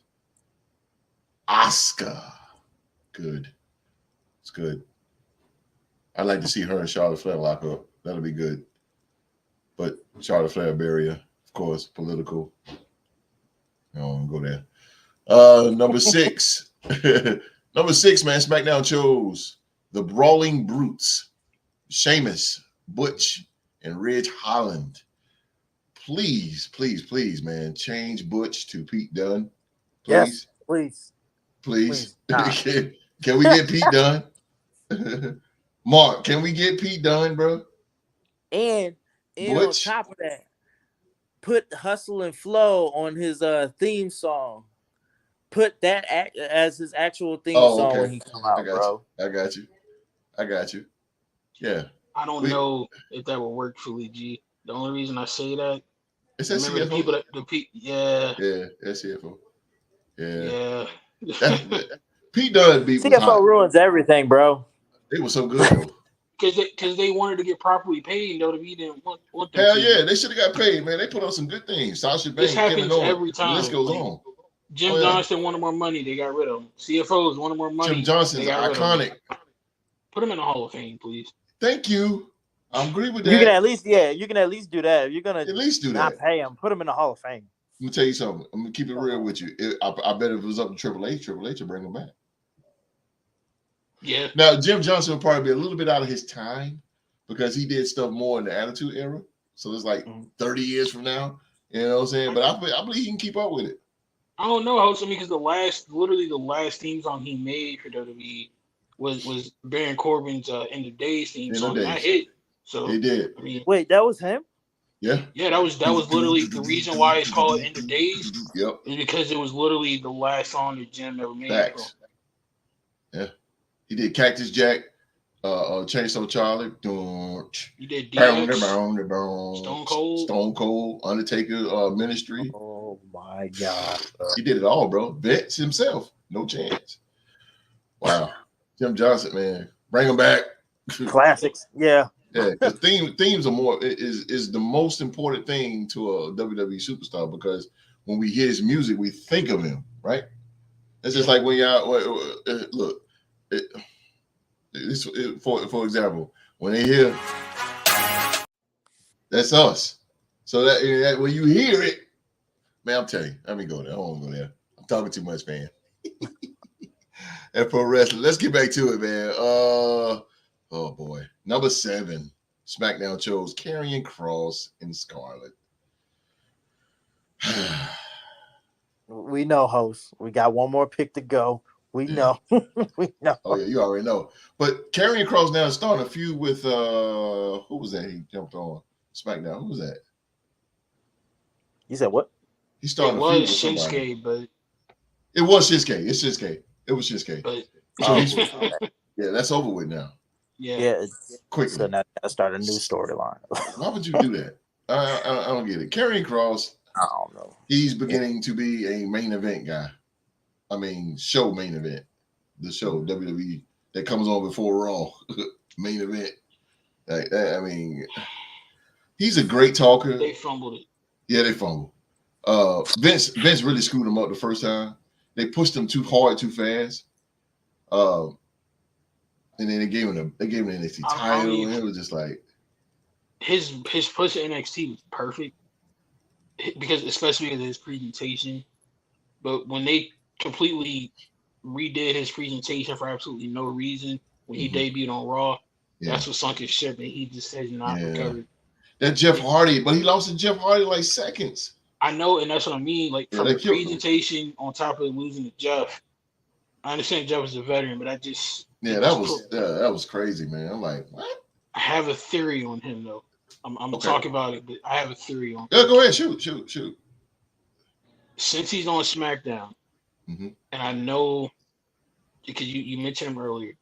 Asuka. Good. It's good. I'd like to see her and Charlotte Flair lock up. That'll be good. But Charlotte Flair barrier, of course, political. I don't go there. Number 6. Number 6, man. SmackDown chose the Brawling Brutes, Sheamus, Butch, and Ridge Holland. Please, man, change Butch to Pete Dunne. Please. Yes, please. Can we get Pete Dunne? Mark, can we get Pete Dunne, bro? And on top of that, put Hustle and Flow on his theme song. Put that as his actual theme song when he come out, bro. I got you. Yeah. I don't know if that will work fully, G. The only reason I say that, remember the people that's CFO. Yeah. Pete Dunne beat CFO ruins everything, bro. They were so good though. Because they wanted to get properly paid, though. We didn't want them. Hell yeah, they should have got paid, man. They put on some good things. Sasha Banks, this happens every time. The list goes on. Jim Johnston wanted more money. They got rid of him. CFOs wanted more money. Jim Johnston's iconic. Put him in the Hall of Fame, please. Thank you. I agree with that. You can at least do that. If you're gonna at least do not that. pay him, put him in the Hall of Fame. Let me tell you something. I'm gonna keep it real with you. I bet if it was up to Triple H would bring him back. Yeah. Now Jim Johnston will probably be a little bit out of his time because he did stuff more in the Attitude Era. So it's like 30 years from now. You know what I'm saying? But I believe he can keep up with it. I don't know, because the last theme song he made for WWE was Baron Corbin's End of Days theme song. That hit. So he did. I mean, wait, that was him? Yeah. Yeah, that was literally the reason why it's called End of Days. Yep. Is because it was literally the last song that Jim ever made. Facts. Yeah. He did Cactus Jack, Chainsaw Charlie. He did DX, Stone Cold, Undertaker, Ministry. Oh my God. He did it all, bro. Vince himself. No chance. Wow. Jim Johnston, man. Bring him back. Classics. Yeah. Yeah, the themes are more is the most important thing to a WWE superstar because when we hear his music, we think of him, right? It's just like when y'all look. For example, when they hear that's us, so that when you hear it, man, I'm telling you, let me go there. I don't want to go there. I'm talking too much, man. And pro wrestling, let's get back to it, man. Oh boy, number 7, SmackDown chose Karrion Kross and Scarlett. We know, host. We got one more pick to go. We know. We know. Oh yeah, you already know. But Karrion Kross now is starting a feud with who was that? He jumped on SmackDown. Who was that? You said what? He started a feud with somebody. But it was Shinsuke. It's Shinsuke. It was Shinsuke. But yeah, that's over with now. Yeah. Quickly. So now I start a new storyline. Why would you do that? I don't get it. Karrion Kross. I don't know. He's beginning to be a main event guy. I mean, show main event. The show WWE that comes on before Raw main event. Like that, I mean, he's a great talker. They fumbled it. Yeah, they fumbled. Vince really screwed him up the first time. They pushed him too hard, too fast. And then they gave him the NXT title, and it was just like his push to NXT was perfect because especially because of his presentation. But when they completely redid his presentation for absolutely no reason when he debuted on Raw, that's what sunk his ship, and he just has not recovered. That Jeff Hardy, but he lost to Jeff Hardy like seconds. I know, and that's what I mean. Like from the presentation on top of losing to Jeff, I understand Jeff was a veteran, but I just that was crazy, man. I'm like, what? I have a theory on him though. I'm gonna talk about it, but I have a theory on. Yeah, go ahead, shoot. Since he's on SmackDown, and I know because you mentioned him earlier.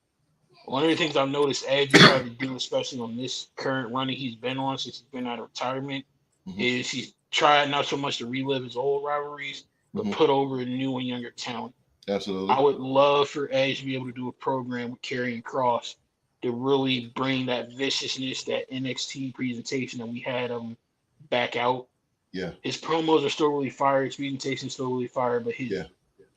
One of the things I've noticed Edge tried to do, especially on this current run that he's been on since he's been out of retirement, is he's tried not so much to relive his old rivalries, but put over new and younger talent. Absolutely. I would love for Edge to be able to do a program with Karrion Kross to really bring that viciousness, that NXT presentation that we had back out. Yeah. His promos are still really fire. His presentation is still really fire, but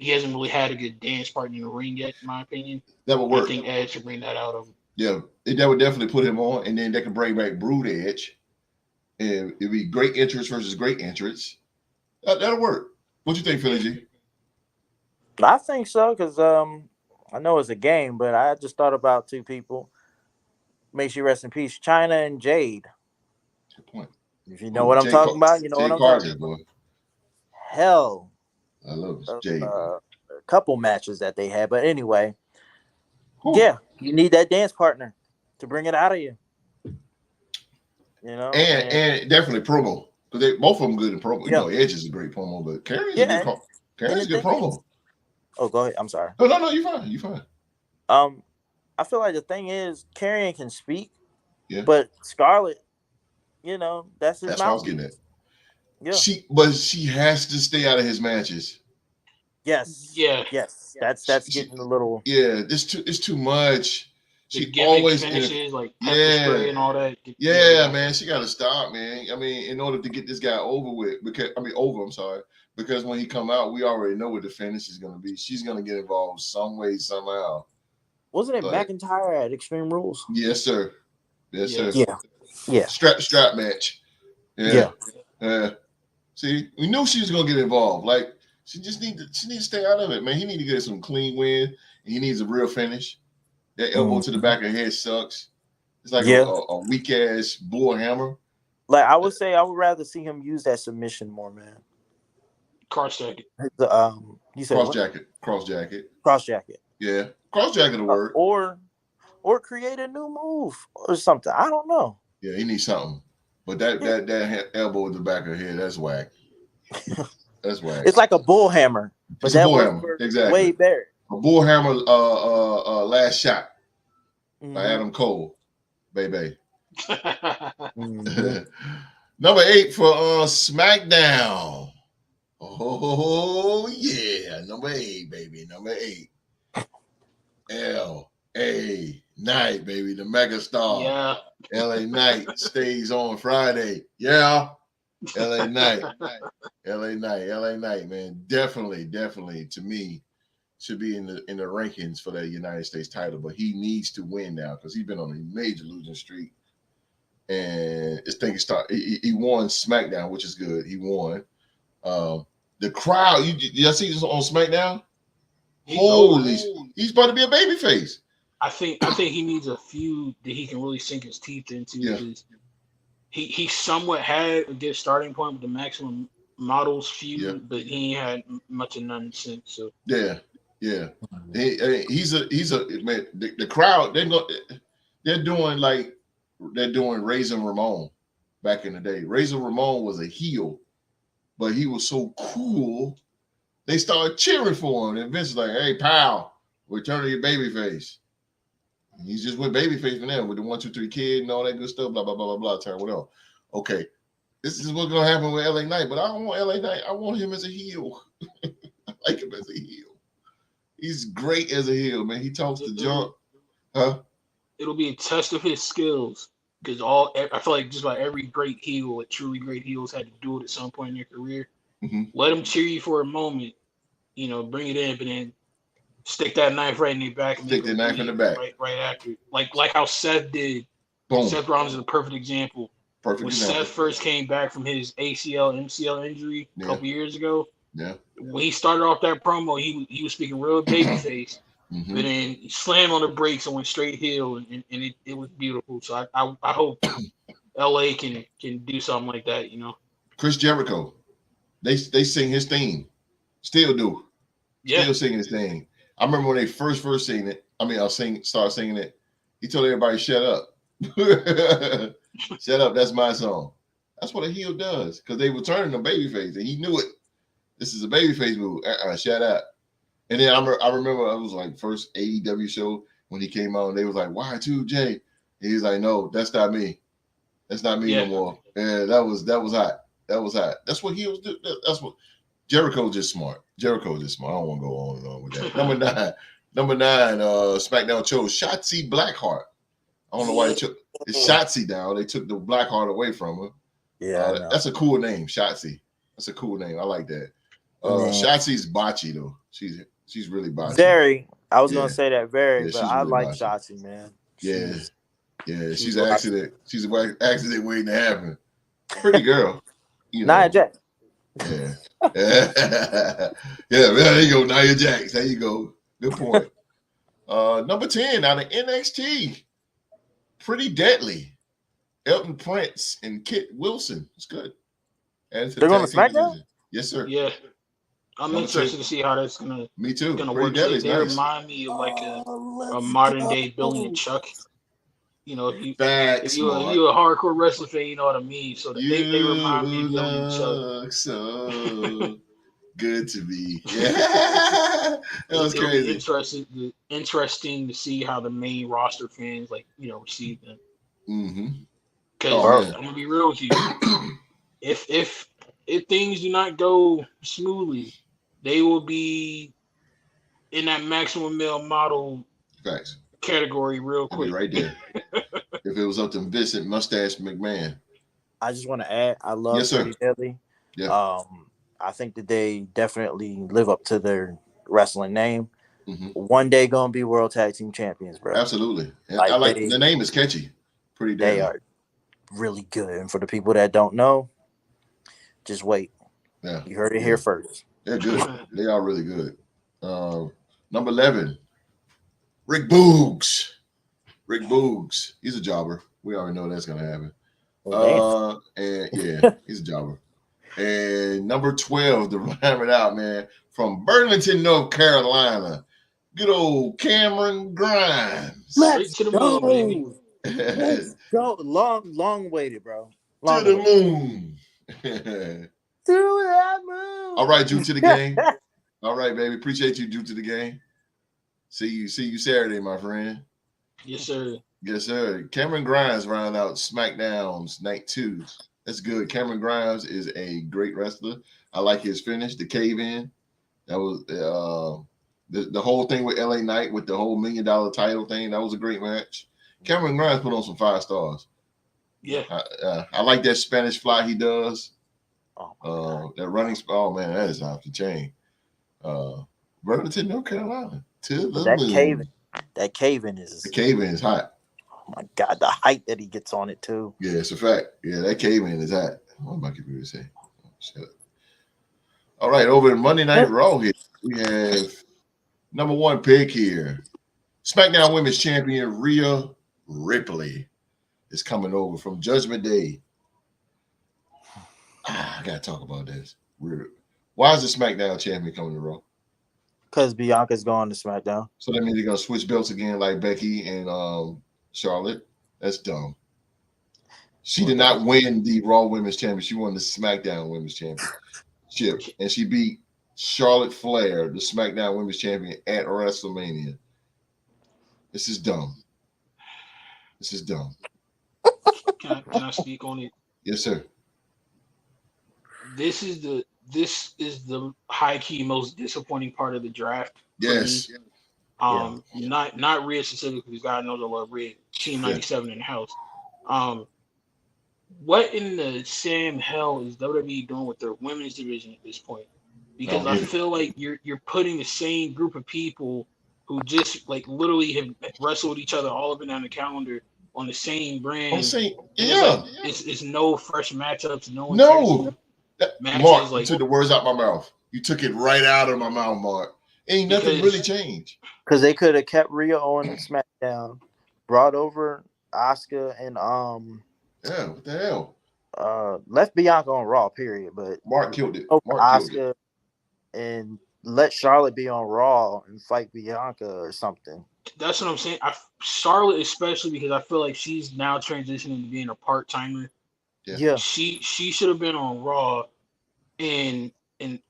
he hasn't really had a good dance partner in the ring yet, in my opinion. That would work. I think Edge should bring that out of him. Yeah, that would definitely put him on, and then they could bring back Brood Edge, and it'd be great entrance versus great entrance. That'll work. What you think, Philly G? I think so, because I know it's a game, but I just thought about two people. May she rest in peace, Chyna and Jade. Good point. If you know what I'm talking about, you know what I'm talking about. Hell, I love Jade. A couple matches that they had, but anyway, yeah, you need that dance partner to bring it out of you. You know, and definitely promo, because they both of them good in promo. You know, Edge is a great promo, but Carrie's a good promo. Oh, go ahead. I'm sorry. No, you're fine. You're fine. I feel like the thing is, Karrion can speak, but Scarlett, you know, that's his. That's what I was getting at. Yeah, she has to stay out of his matches. Yes. Yeah. Yes. That's getting a little. Yeah, it's too much. She always finishes like pepper spray and all that. Yeah, man, she got to stop, man. I mean, in order to get this guy over with, I'm sorry, because when he come out, we already know what the finish is going to be. She's going to get involved some way, somehow. Wasn't it McIntyre at Extreme Rules? Yes, sir. Yes, sir. Yeah. Strap match. Yeah. See, we knew she was going to get involved. Like, she needs to stay out of it, man. He need to get some clean win, and he needs a real finish. That elbow to the back of the head sucks. It's like a weak ass bull hammer. Like I would say, I would rather see him use that submission more, man. Cross jacket. You said Cross jacket. Yeah, cross jacket will work. Or create a new move or something. I don't know. Yeah, he needs something. But that elbow at the back of the head, that's whack. That's whack. It's like a bull hammer. It's a bull hammer. Exactly. Way better. A bull hammer last shot by Adam Cole. Baby. Number 8 for SmackDown. Oh yeah. Number 8, baby. Number 8. L.A. Knight, baby. The megastar. Yeah. L.A. Knight stays on Friday. Yeah. L.A. Knight. L.A. Knight, man. Definitely, to me, should be in the rankings for that United States title, but he needs to win now because he's been on a major losing streak. And this thing he won SmackDown, which is good. He won. The crowd, y'all see this on SmackDown? He's about to be a babyface. I think he needs a feud that he can really sink his teeth into. Yeah. He somewhat had a good starting point with the Maximum Models feud, but he ain't had much of none since. So yeah. He's a man. The crowd they're doing Razor Ramon back in the day. Razor Ramon was a heel, but he was so cool. They started cheering for him, and Vince was like, "Hey, pal, return to your babyface." He's just went babyface for them with the 1, 2, 3 kid and all that good stuff. Blah blah blah blah blah. Turn whatever. Okay, this is what's gonna happen with LA Knight, but I don't want LA Knight. I want him as a heel. I like him as a heel. He's great as a heel, man. He talks to junk. Huh? It'll be a test of his skills because I feel like just about every great heel, like truly great heels, had to do it at some point in their career. Mm-hmm. Let them cheer you for a moment, bring it in, but then stick that knife right in their back. Stick the knife in the back right after, like how Seth did. Boom. Seth Rollins is a perfect example. When Seth first came back from his ACL, MCL injury a couple years ago. Yeah. When he started off that promo, he was speaking real babyface, mm-hmm. but then he slammed on the brakes and went straight heel, and it was beautiful. So I hope LA can do something like that. Chris Jericho, they sing his theme, still do, still singing his theme. I remember when they first sing it. Start singing it. He told everybody, "Shut up, shut up. That's my song." That's what a heel does because they were turning the babyface, and he knew it. This is a babyface move. Shut up. And then I remember I was like first AEW show when he came out and they was like, Y2J. And he's like, no, that's not me. That's not me no more. And that was hot. That was hot. That's what heels do. That's what Jericho's just smart. I don't want to go on and on with that. Number nine, SmackDown chose Shotzi Blackheart. I don't know why they took it's Shotzi down. They took the Blackheart away from her. Yeah, that's a cool name, Shotzi. That's a cool name. I like that. Shotzi's botchy though. She's really botchy. Very. I was Yeah. gonna say that very, Yeah, but she's I really like botchy. Shotzi, man. Yeah. She's botchy. an accident. She's an accident waiting to happen. Pretty girl. You know. Nia Jax. Yeah. Yeah, there you go. Nia Jax. There you go. Good point. Number 10 out of NXT. Pretty deadly. Elton Prince and Kit Wilson. It's good. Added to They're the going to tag team SmackDown? division. Yes, sir. Yeah, I'm Number interested 10. to see how that's gonna Me too. gonna Pretty work. deadly. They Nice. remind me of like a modern day Billy and Chuck. You know, if you're a hardcore wrestling fan, you know what I mean. So they remind me of Billy and Chuck. So good to be. Yeah, that was crazy. It'll be interesting to see how the main roster fans receive them. Mm-hmm. Because I'm gonna be real with you, if things do not go smoothly, they will be in that maximum male model Facts. category real quick. Right there. If it was up to Vincent Mustache McMahon. I just want to add, I love Pretty Deadly. Yeah. I think that they definitely live up to their wrestling name. Mm-hmm. One day gonna be World Tag Team Champions, bro. Absolutely. I like the name is catchy. Pretty Deadly. They are really good. And for the people that don't know, just wait. Yeah. You heard it here first. They're good. They are really good. Number 11, Rick Boogs. Rick Boogs. He's a jobber. We already know that's gonna happen. And yeah, he's a jobber. And number 12 to round it out, man, from Burlington, North Carolina, good old Cameron Grimes. Let's to the moon, baby. Let's go. Long waited, bro. To the moon. To that moon. All right, due to the game. All right, baby. Appreciate you, due to the game. See you Saturday, my friend. Yes, sir. Yes, sir. Cameron Grimes round out SmackDown's Night 2. That's good. Cameron Grimes is a great wrestler. I like his finish, the cave in. That was the whole thing with LA Knight with the whole $1 million title thing. That was a great match. Cameron Grimes put on some 5 stars. Yeah. I like that Spanish fly he does. That running oh man, that is off the chain. Burlington, North Carolina. To the moon. That cave-in is hot. Oh my God, the height that he gets on it too. Yeah, it's a fact. Yeah, that cave-in is hot. What am I computer say? Shut up. All right, over in Monday Night Raw here, we have number 1 pick here. SmackDown Women's Champion Rhea Ripley is coming over from Judgment Day. I gotta talk about this. Why is the SmackDown champion coming to Raw? Because Bianca's going to SmackDown. So that means they're gonna switch belts again, like Becky and Charlotte. That's dumb. She did not win the Raw Women's Championship. She won the SmackDown Women's Championship, and she beat Charlotte Flair, the SmackDown Women's Champion, at WrestleMania. This is dumb. This is dumb. Can I speak on it? Yes, sir. This is the high key most disappointing part of the draft. Yes. Not Rhea specifically, because God knows I love Rhea. Team 97 in the house. What in the Sam hell is WWE doing with their women's division at this point? Because I feel like you're putting the same group of people who just like literally have wrestled each other all up and down the calendar on the same brand. It's no fresh matchups. No. Mark, you took the words out my mouth. You took it right out of my mouth, Mark. Ain't nothing really changed. Because they could have kept Rhea on SmackDown, brought over Asuka and what the hell? Left Bianca on Raw, period. But Mark killed it. Asuka and let Charlotte be on Raw and fight Bianca or something. That's what I'm saying. Charlotte, especially because I feel like she's now transitioning to being a part-timer. Yeah. She should have been on Raw, and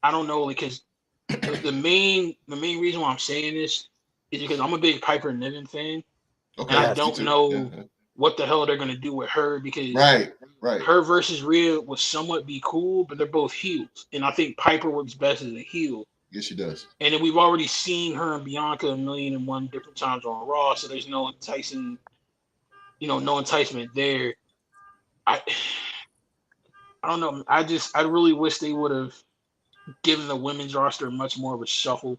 I don't know, because the main reason why I'm saying this is because I'm a big Piper Niven fan, and I don't know what the hell they're gonna do with her, because right. Her versus Rhea would somewhat be cool, but they're both heels, and I think Piper works best as a heel. Yes, she does. And then we've already seen her and Bianca 1,000,001 different times on Raw, so there's no enticement there. I don't know. I really wish they would have giving the women's roster much more of a shuffle.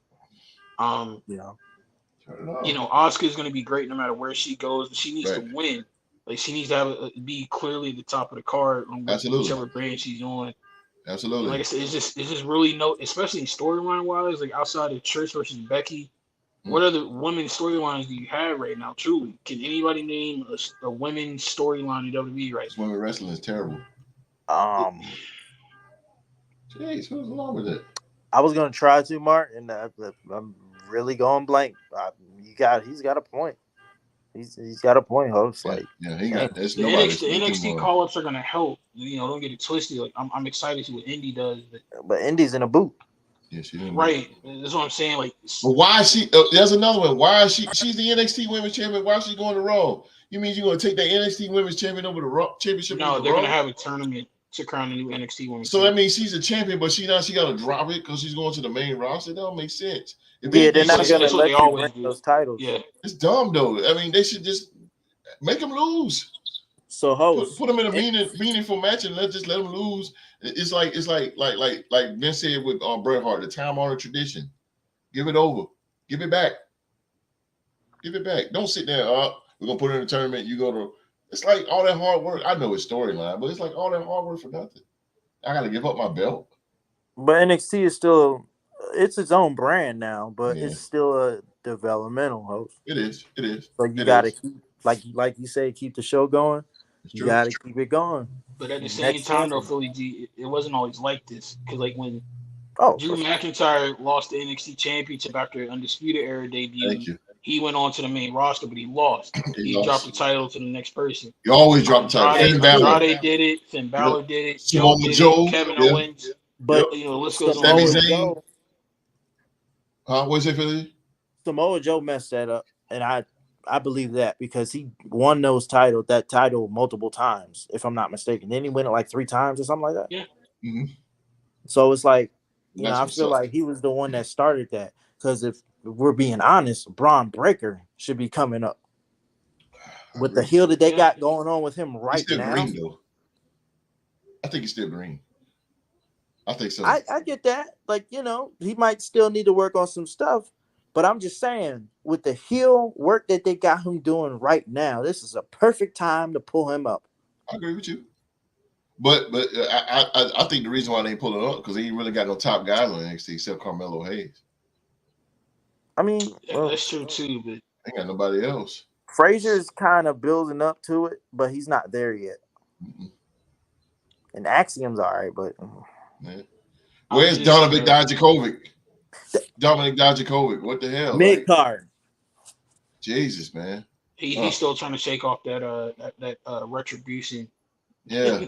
Yeah. Asuka's going to be great no matter where she goes, but she needs to Right. win. Like she needs to be clearly at the top of the card on Absolutely. whichever brand she's on. Absolutely. And like I said, it's just really especially storyline wise, like outside of Trish versus Becky. What other women's storylines do you have right now? Truly, can anybody name a women's storyline in WWE right now? Women wrestling is terrible. Jeez, what's wrong with it? I was gonna try to, Mark, and I'm really going blank. He's got a point. He's got a point, host. Yeah, Like, he got. There's the nobody. NXT call ups are gonna help. Don't get it twisted. Like I'm excited to see what Indy does, but Indy's in a boot. Yeah, she didn't. Right, that's what I'm saying. Like, but why is she? There's another one. Why is she? She's the NXT Women's Champion. Why is she going to Raw? You mean you're gonna take the NXT Women's Champion over the Raw Championship? No, they're gonna have a tournament to crown a new NXT Women's. So that means she's a champion, but she got to drop it because she's going to the main roster. That don't make sense. They're not gonna let you win those titles. Yeah, it's dumb though. I mean, they should just make them lose. So host, put them in a meaningful match and let them lose. It's like Ben said with Bret Hart, the time-honored tradition. Give it over. Give it back. Give it back. Don't sit there. We're gonna put it in a tournament. You go to. It's like all that hard work. I know it's storyline, but it's like all that hard work for nothing. I gotta give up my belt. But NXT is still it's its own brand now, but it's still a developmental host. It is. So you gotta keep like you say, keep the show going. You gotta keep it going. But at the same time, though, Philly G, it wasn't always like this. Because like when Drew McIntyre lost the NXT Championship after Undisputed Era debut, he went on to the main roster, but he lost. He dropped the title to the next person. You always drop the title. Andrade did it. Finn Balor did it. Joe did it. Kevin Owens. But let's go. Sami Zayn. What's it, Philly? Samoa Joe messed that up, and I believe that because he won that title multiple times, if I'm not mistaken. Then he win it like 3 times or something like that. Yeah. Mm-hmm. So it's like, I feel like he was the one that started that. Because if we're being honest, Braun Breaker should be coming up with the heel that they got going on with him right he's still now. Green, though. I think he's still green. I think so. I get that. Like, he might still need to work on some stuff. But I'm just saying, with the heel work that they got him doing right now, this is a perfect time to pull him up. I agree with you. But I think the reason why they pull it up because he ain't really got no top guys on NXT except Carmelo Hayes. I mean, that's true too, but ain't got nobody else. Frazier's kind of building up to it, but he's not there yet. Mm-mm. And Axiom's all right, but where's Dominik Dijakovic? Dominik Dijakovic, what the hell? Mid card. Jesus, man. He's still trying to shake off that retribution. Yeah,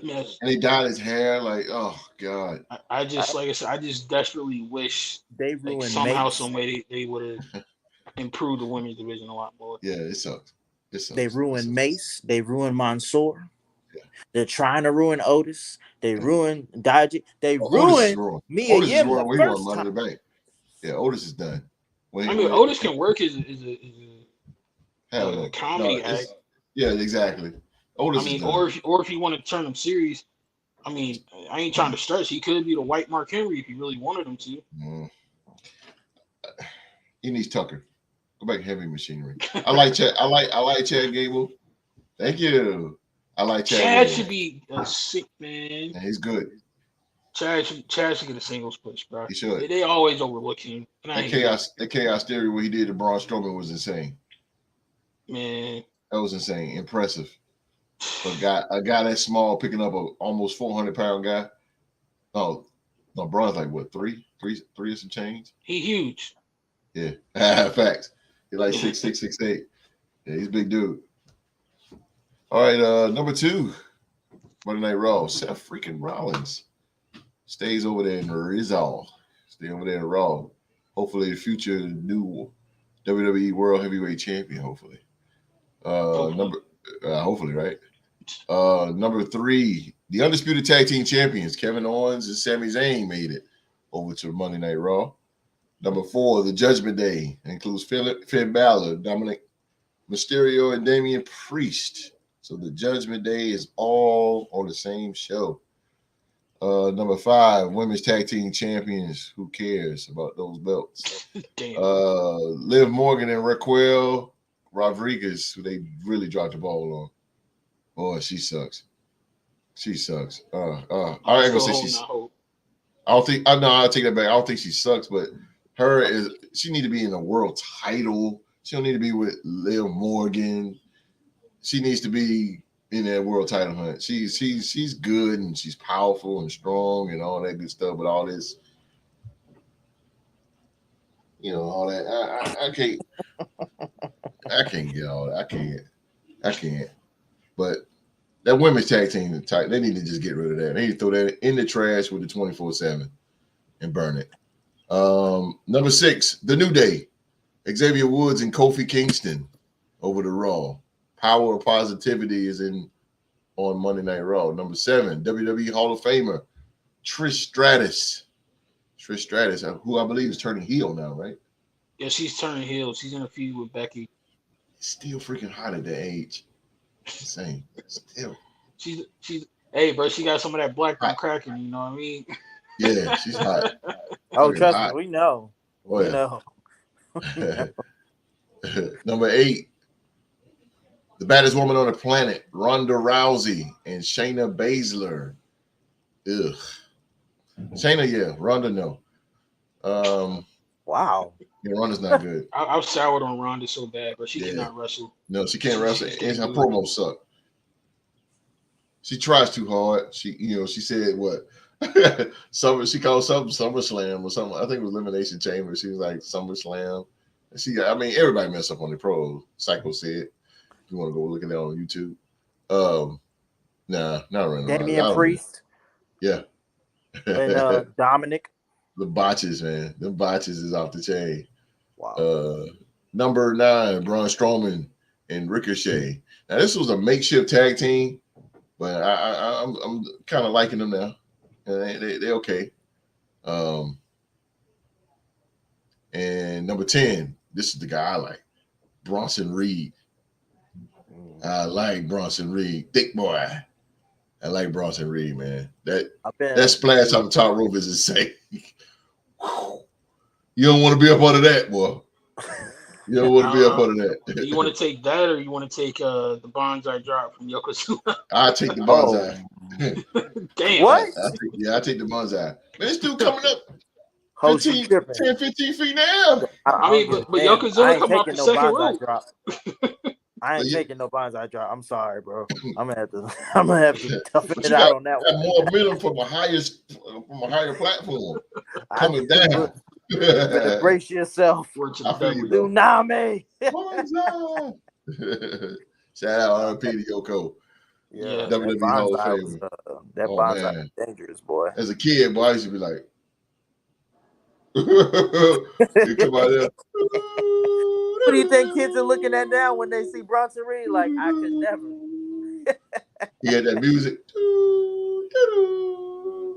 and he dyed his hair. Like, oh god. I just desperately wish they ruined somehow, some way they would have improved the women's division a lot more. Yeah, it sucks. They ruined Mace. They ruined Mansoor. Yeah. They're trying to ruin Otis. They ruined Dodgy. They ruined Mia Yim the first time. Money in the Bank. Yeah, Otis is done. Otis can work as a comedy act. Yeah, exactly. Otis or if you want to turn him serious, I ain't trying to stretch. He could be the white Mark Henry if he really wanted him to. He needs Tucker. Go back to Heavy Machinery. I like Chad Gable. Thank you. I like Chad. Chad should be a sick man. Yeah, he's good. Chad should get a singles push, bro. He should. They always overlook him. That chaos theory what he did to Braun Strowman was insane. Man, that was insane. Impressive. A guy that small picking up a almost 400-pound guy. No, Braun's like what, three or some change? He huge. Yeah, facts. He like 6'6", 6'8". Yeah, he's a big dude. All right, number 2, Monday Night Raw. Seth freaking Rollins stays over there in Rizal. Stay over there in Raw. Hopefully, the future new WWE World Heavyweight Champion. Hopefully, hopefully, right? Number 3, the Undisputed Tag Team Champions, Kevin Owens and Sami Zayn made it over to Monday Night Raw. Number 4, the Judgment Day includes Finn Balor, Dominic Mysterio, and Damian Priest. So the Judgment Day is all on the same show. Number 5, women's tag team champions. Who cares about those belts? Damn. Liv Morgan and Raquel Rodriguez, who they really dropped the ball on. Boy, she sucks. She sucks. I ain't gonna say she's. I don't think. No, I'll take that back. I don't think she sucks, but she need to be in a world title. She don't need to be with Liv Morgan. She needs to be in that world title hunt. She's good and she's powerful and strong and all that good stuff. But all this, all that. I can't get all that. I can't. But that women's tag team, they need to just get rid of that. They need to throw that in the trash with the 24/7 and burn it. Number 6, The New Day, Xavier Woods and Kofi Kingston over the Raw. Power of Positivity is on Monday Night Raw. Number 7, WWE Hall of Famer Trish Stratus. Trish Stratus, who I believe is turning heel now, right? Yeah, she's turning heel. She's in a feud with Becky. Still freaking hot at that age. Insane. Still. She's hey, bro, she got some of that black and cracking, you know what I mean? Yeah, she's hot. Trust hot. me, we know. Oh, we yeah. know. Number 8, the baddest woman on the planet, Ronda Rousey and Shayna Baszler. Ugh. Shayna, yeah. Ronda, no. Wow. Yeah, Ronda's not good. I've soured on Ronda so bad, but she cannot wrestle. No, she can't wrestle. And her promos suck. She tries too hard. She said what? She called something SummerSlam or something. I think it was Elimination Chamber. She was like SummerSlam. Everybody messed up on the pro. Psycho said. If you want to go look at that on YouTube. Nah, not running. Damian Priest. Yeah. And Dominic. The botches, man. The botches is off the chain. Wow. Number 9, Braun Strowman and Ricochet. Now this was a makeshift tag team, but I'm kind of liking them now. They're okay. And number 10, this is the guy I like, Bronson Reed. I like Bronson Reed, thick boy. I like Bronson Reed, man. That splash on the top rope is insane. You don't want to be up under that, boy. You don't want to be up under that. Do you want to take that, or you want to take the Bonsai drop from Yokozuna? I'll take the Bonsai. Damn. What? I take the Bonsai. Man, this dude coming up 10, 15 feet now. But Yokozuna come out the second rope. I ain't taking no Bonsai drop. I'm sorry, bro. I'm gonna have to toughen it out on that one. More middle from a higher platform coming down. Brace yourself. Tsunami. Shout out RP to Yoko. Yeah, WWE Hall of Fame. That Bonsai is dangerous, boy. As a kid, boy, I used to be like, you come out there. What do you think kids are looking at now when they see Bronson Reed? Like, I could never. He had that music.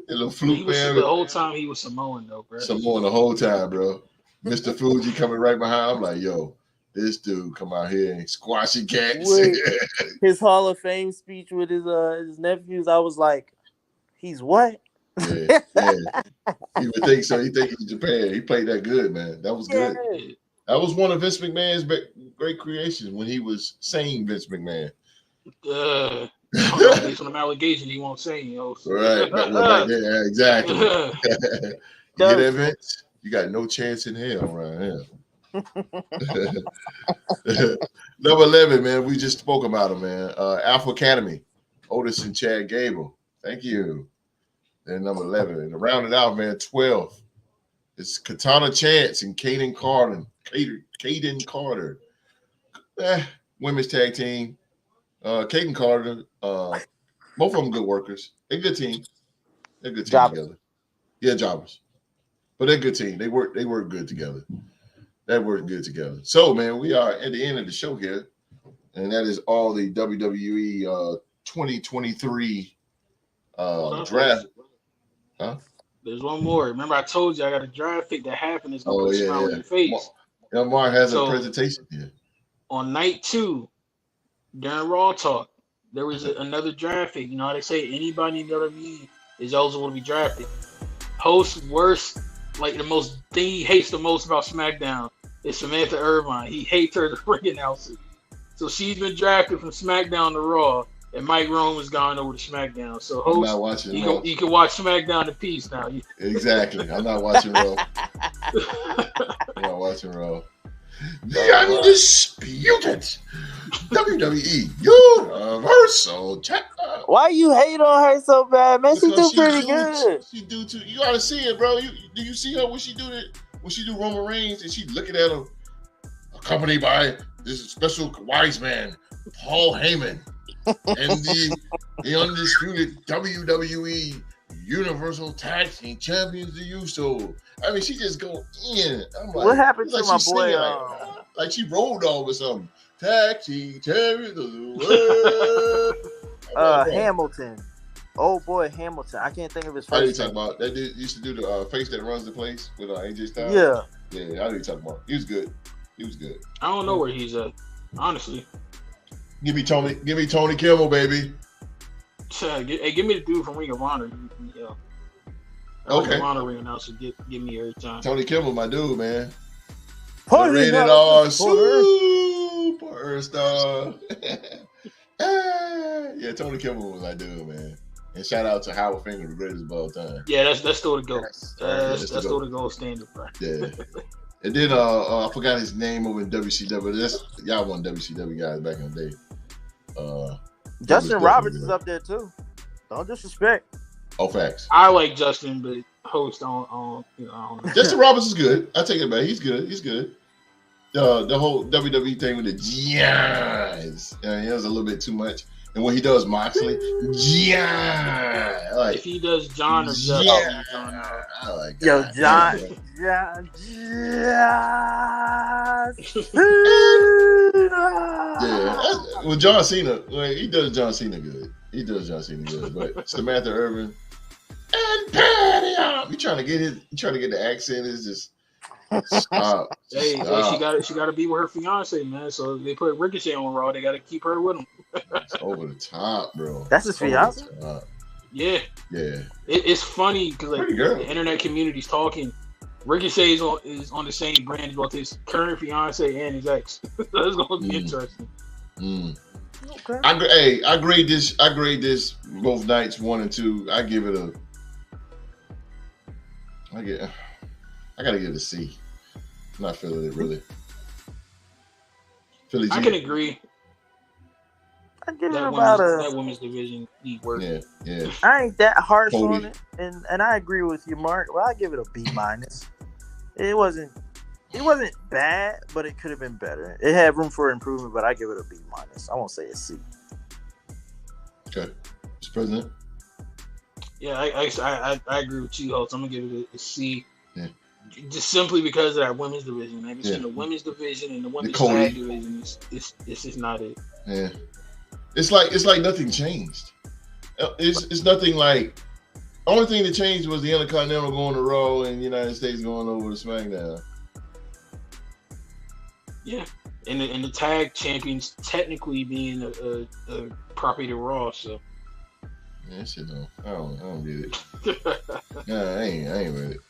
A little flute, man. The whole time he was Samoan, though, bro. Samoan the whole time, bro. Mr. Fuji coming right behind. I'm like, yo, this dude come out here and squashing cats. His Hall of Fame speech with his nephews, I was like, he's what? Yeah. He would think so. He think he's Japan. He played that good, man. That was good. That was one of Vince McMahon's great creations when he was saying Vince McMahon. Based on the allegation, he won't say, Right. Yeah, exactly. You get that, Vince? You got no chance in hell around here. Number 11, man. We just spoke about him, man. Alpha Academy, Otis and Chad Gable. Thank you. Then number 11. And to round it out, man, 12. It's Katana Chance and Caden Carter. Women's tag team. Caden Carter. Both of them good workers. They're a good team. They're a good team together. Yeah, jobbers. But they're a good team. They work good together. That worked good together. So, man, we are at the end of the show here. And that is all the WWE 2023 draft. Huh? There's one more. Remember, I told you I got a draft pick that happened. It's going to put a smile on your face. Mark has a presentation here. On night 2, during Raw Talk, there was another draft pick. You know how they say anybody in WWE is eligible to be drafted. Host's worst, like the most thing he hates the most about SmackDown is Samantha Irvine. He hates her as a ring announcer. So she's been drafted from SmackDown to Raw, and Mike Rome has gone over to SmackDown. So I'm Host, not watching you can watch SmackDown in peace now. Exactly. I'm not watching Raw. I'm not watching Raw. The undisputed WWE Universal Champion. Why you hate on her so bad, man? She Because do pretty good. She do too. You gotta see it, bro. Do you see her when she do that? When she do Roman Reigns and she looking at him, accompanied by this special wise man, Paul Heyman, and the undisputed WWE Universal Tag Team Champions, the Usos. I mean, she just go in. I'm like, What happened to like my she's boy? singing, like she rolled off or something. Tag Team Champions of the world. Hamilton. Oh boy, Hamilton. I can't think of his How do you first talk name. about that? Dude used to do the face that runs the place with AJ Styles. Yeah. Yeah, how do you talk about? He was good. He was good. I don't know where he's at, honestly. Give me Tony Kimmel, baby. Hey, give me the dude from Ring of Honor. Yeah. Okay. Ring of Honor ring announcer. Give me every time. Tony Kimmel, my dude, man. Party Rated house R supporter. superstar. Yeah, Tony Kimmel was my dude, man. And shout out to Howard Finger, the greatest of all time. Yeah, that's still the goat. Yes. That's still the gold standard, bro. Yeah. And then I forgot his name over in WCW. Y'all won WCW guys back in the day. Justin was Roberts definitely is up there too. Don't disrespect. Oh, facts. I like Justin, but Host on I don't know. Justin Roberts is good. I take it back. He's good. He's good. The whole WWE thing with the Giants, it was a little bit too much. And when he does Moxley, yeah, If he does John or Justin, yeah, John. I like Yo, that. John. Yeah, well, John Cena, he does John Cena good. He does John Cena good. But Samantha Irvin and Patty, you trying to get the accent is just stop. Hey, Stop. she got to be with her fiance, man. So if they put Ricochet on Raw, they got to keep her with him. It's over the top, bro. That's his Over the fiance? top. Yeah, Yeah. it's funny because like Pretty girl. the internet community's talking. Ricochet is on the same brand as both his current fiance and his ex. So it's gonna be interesting. Mm. Okay. I grade this both nights 1 and 2. I give it I gotta give it a C. I'm not feeling it really. Philly G. I can agree. I give it That about that a. women's division need work. Yeah. I ain't that harsh Cody. on it, and I agree with you, Mark. Well, I give it a B minus. It wasn't bad, but it could have been better. It had room for improvement, but I give it a B minus. I won't say a C. Okay. Mr. President. Yeah, I agree with you, Host. I'm gonna give it a C. Yeah. Just simply because of that women's division, man. Between Yeah. the women's division and the women's Cody. tag division, it's just not it. Yeah. It's like nothing changed. It's nothing like. Only thing that changed was the Intercontinental going to Raw and the United States going over to SmackDown. Yeah, and the tag champions technically being a property to Raw, so. Yeah, that shit don't. I don't get it. Nah, I ain't with it.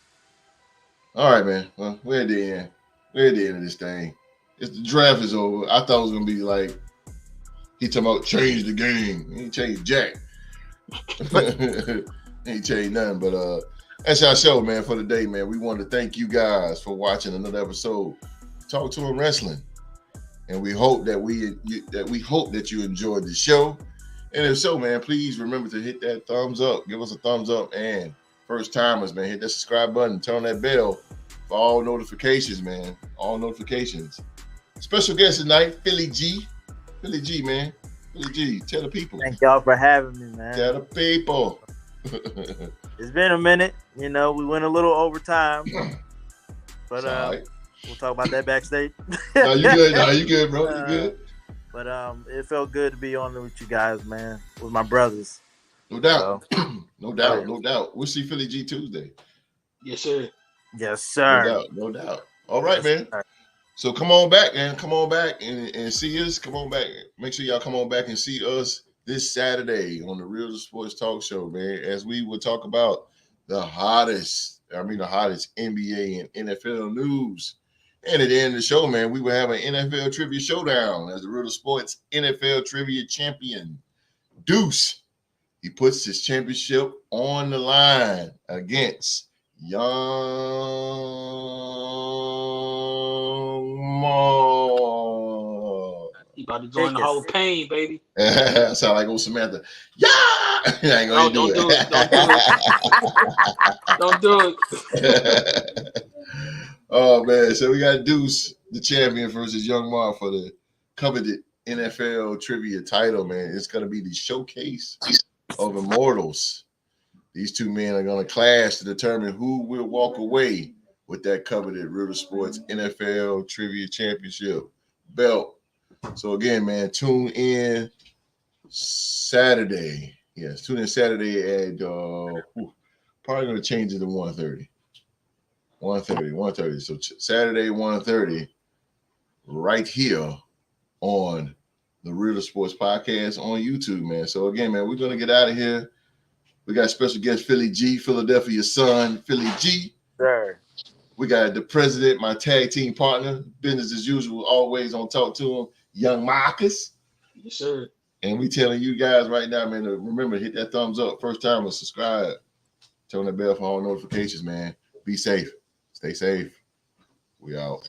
All right, man. Well, we're at the end. We're at the end of this thing. The draft is over. I thought it was gonna be like he talking about change the game. He ain't changed jack. He ain't changed nothing. But that's our show, man, for the day, man. We want to thank you guys for watching another episode of Talk to Him Wrestling, and we hope that you enjoyed the show. And if so, man, please remember to hit that thumbs up. Give us a thumbs up. And first timers, man, hit that subscribe button. Turn on that bell for all notifications, man. All notifications. Special guest tonight, Philly G. Philly G, man. Philly G, tell the people. Thank y'all for having me, man. Tell the people. It's been a minute. We went a little over time. But All right. we'll talk about that backstage. No, you good. No, you good, bro. You good. But it felt good to be on with you guys, man. With my brothers. No doubt. So, No doubt. No doubt. We'll see Philly G Tuesday. Yes, sir. yes, sir. No doubt. All right, man. Sir. So come on back, man. Come on back and see us. Come on back. Make sure y'all come on back and see us this Saturday on the Real Sports Talk Show, man, as we will talk about the hottest NBA and NFL news. And at the end of the show, man, we will have an NFL trivia showdown as the Real Sports NFL trivia champion, Deuce. He puts his championship on the line against Young Mo. He about to join the Hall of Pain, baby. Sound like old Samantha. Yeah! I ain't gonna don't do it. Don't do it. Oh, man. So we got Deuce, the champion, versus Young Mar for the coveted NFL trivia title, man. It's going to be the showcase of immortals. These two men are going to clash to determine who will walk away with that coveted Real Sports NFL Trivia Championship belt. So again, man, tune in Saturday. Yes, tune in Saturday at probably going to change it to 1:30. 1:30. So Saturday 1:30, right here on the Real Sports Podcast on YouTube, man. So again, man, we're gonna get out of here. We got special guest Philly G, Philadelphia's son, Philly G. Sure. We got the president, my tag team partner, business as usual, always on Talk to Him, Young Marcus. Yes, sir. And we telling you guys right now, man, to remember, hit that thumbs up. First time to subscribe. Turn the bell for all notifications, man. Be safe. Stay safe. We out.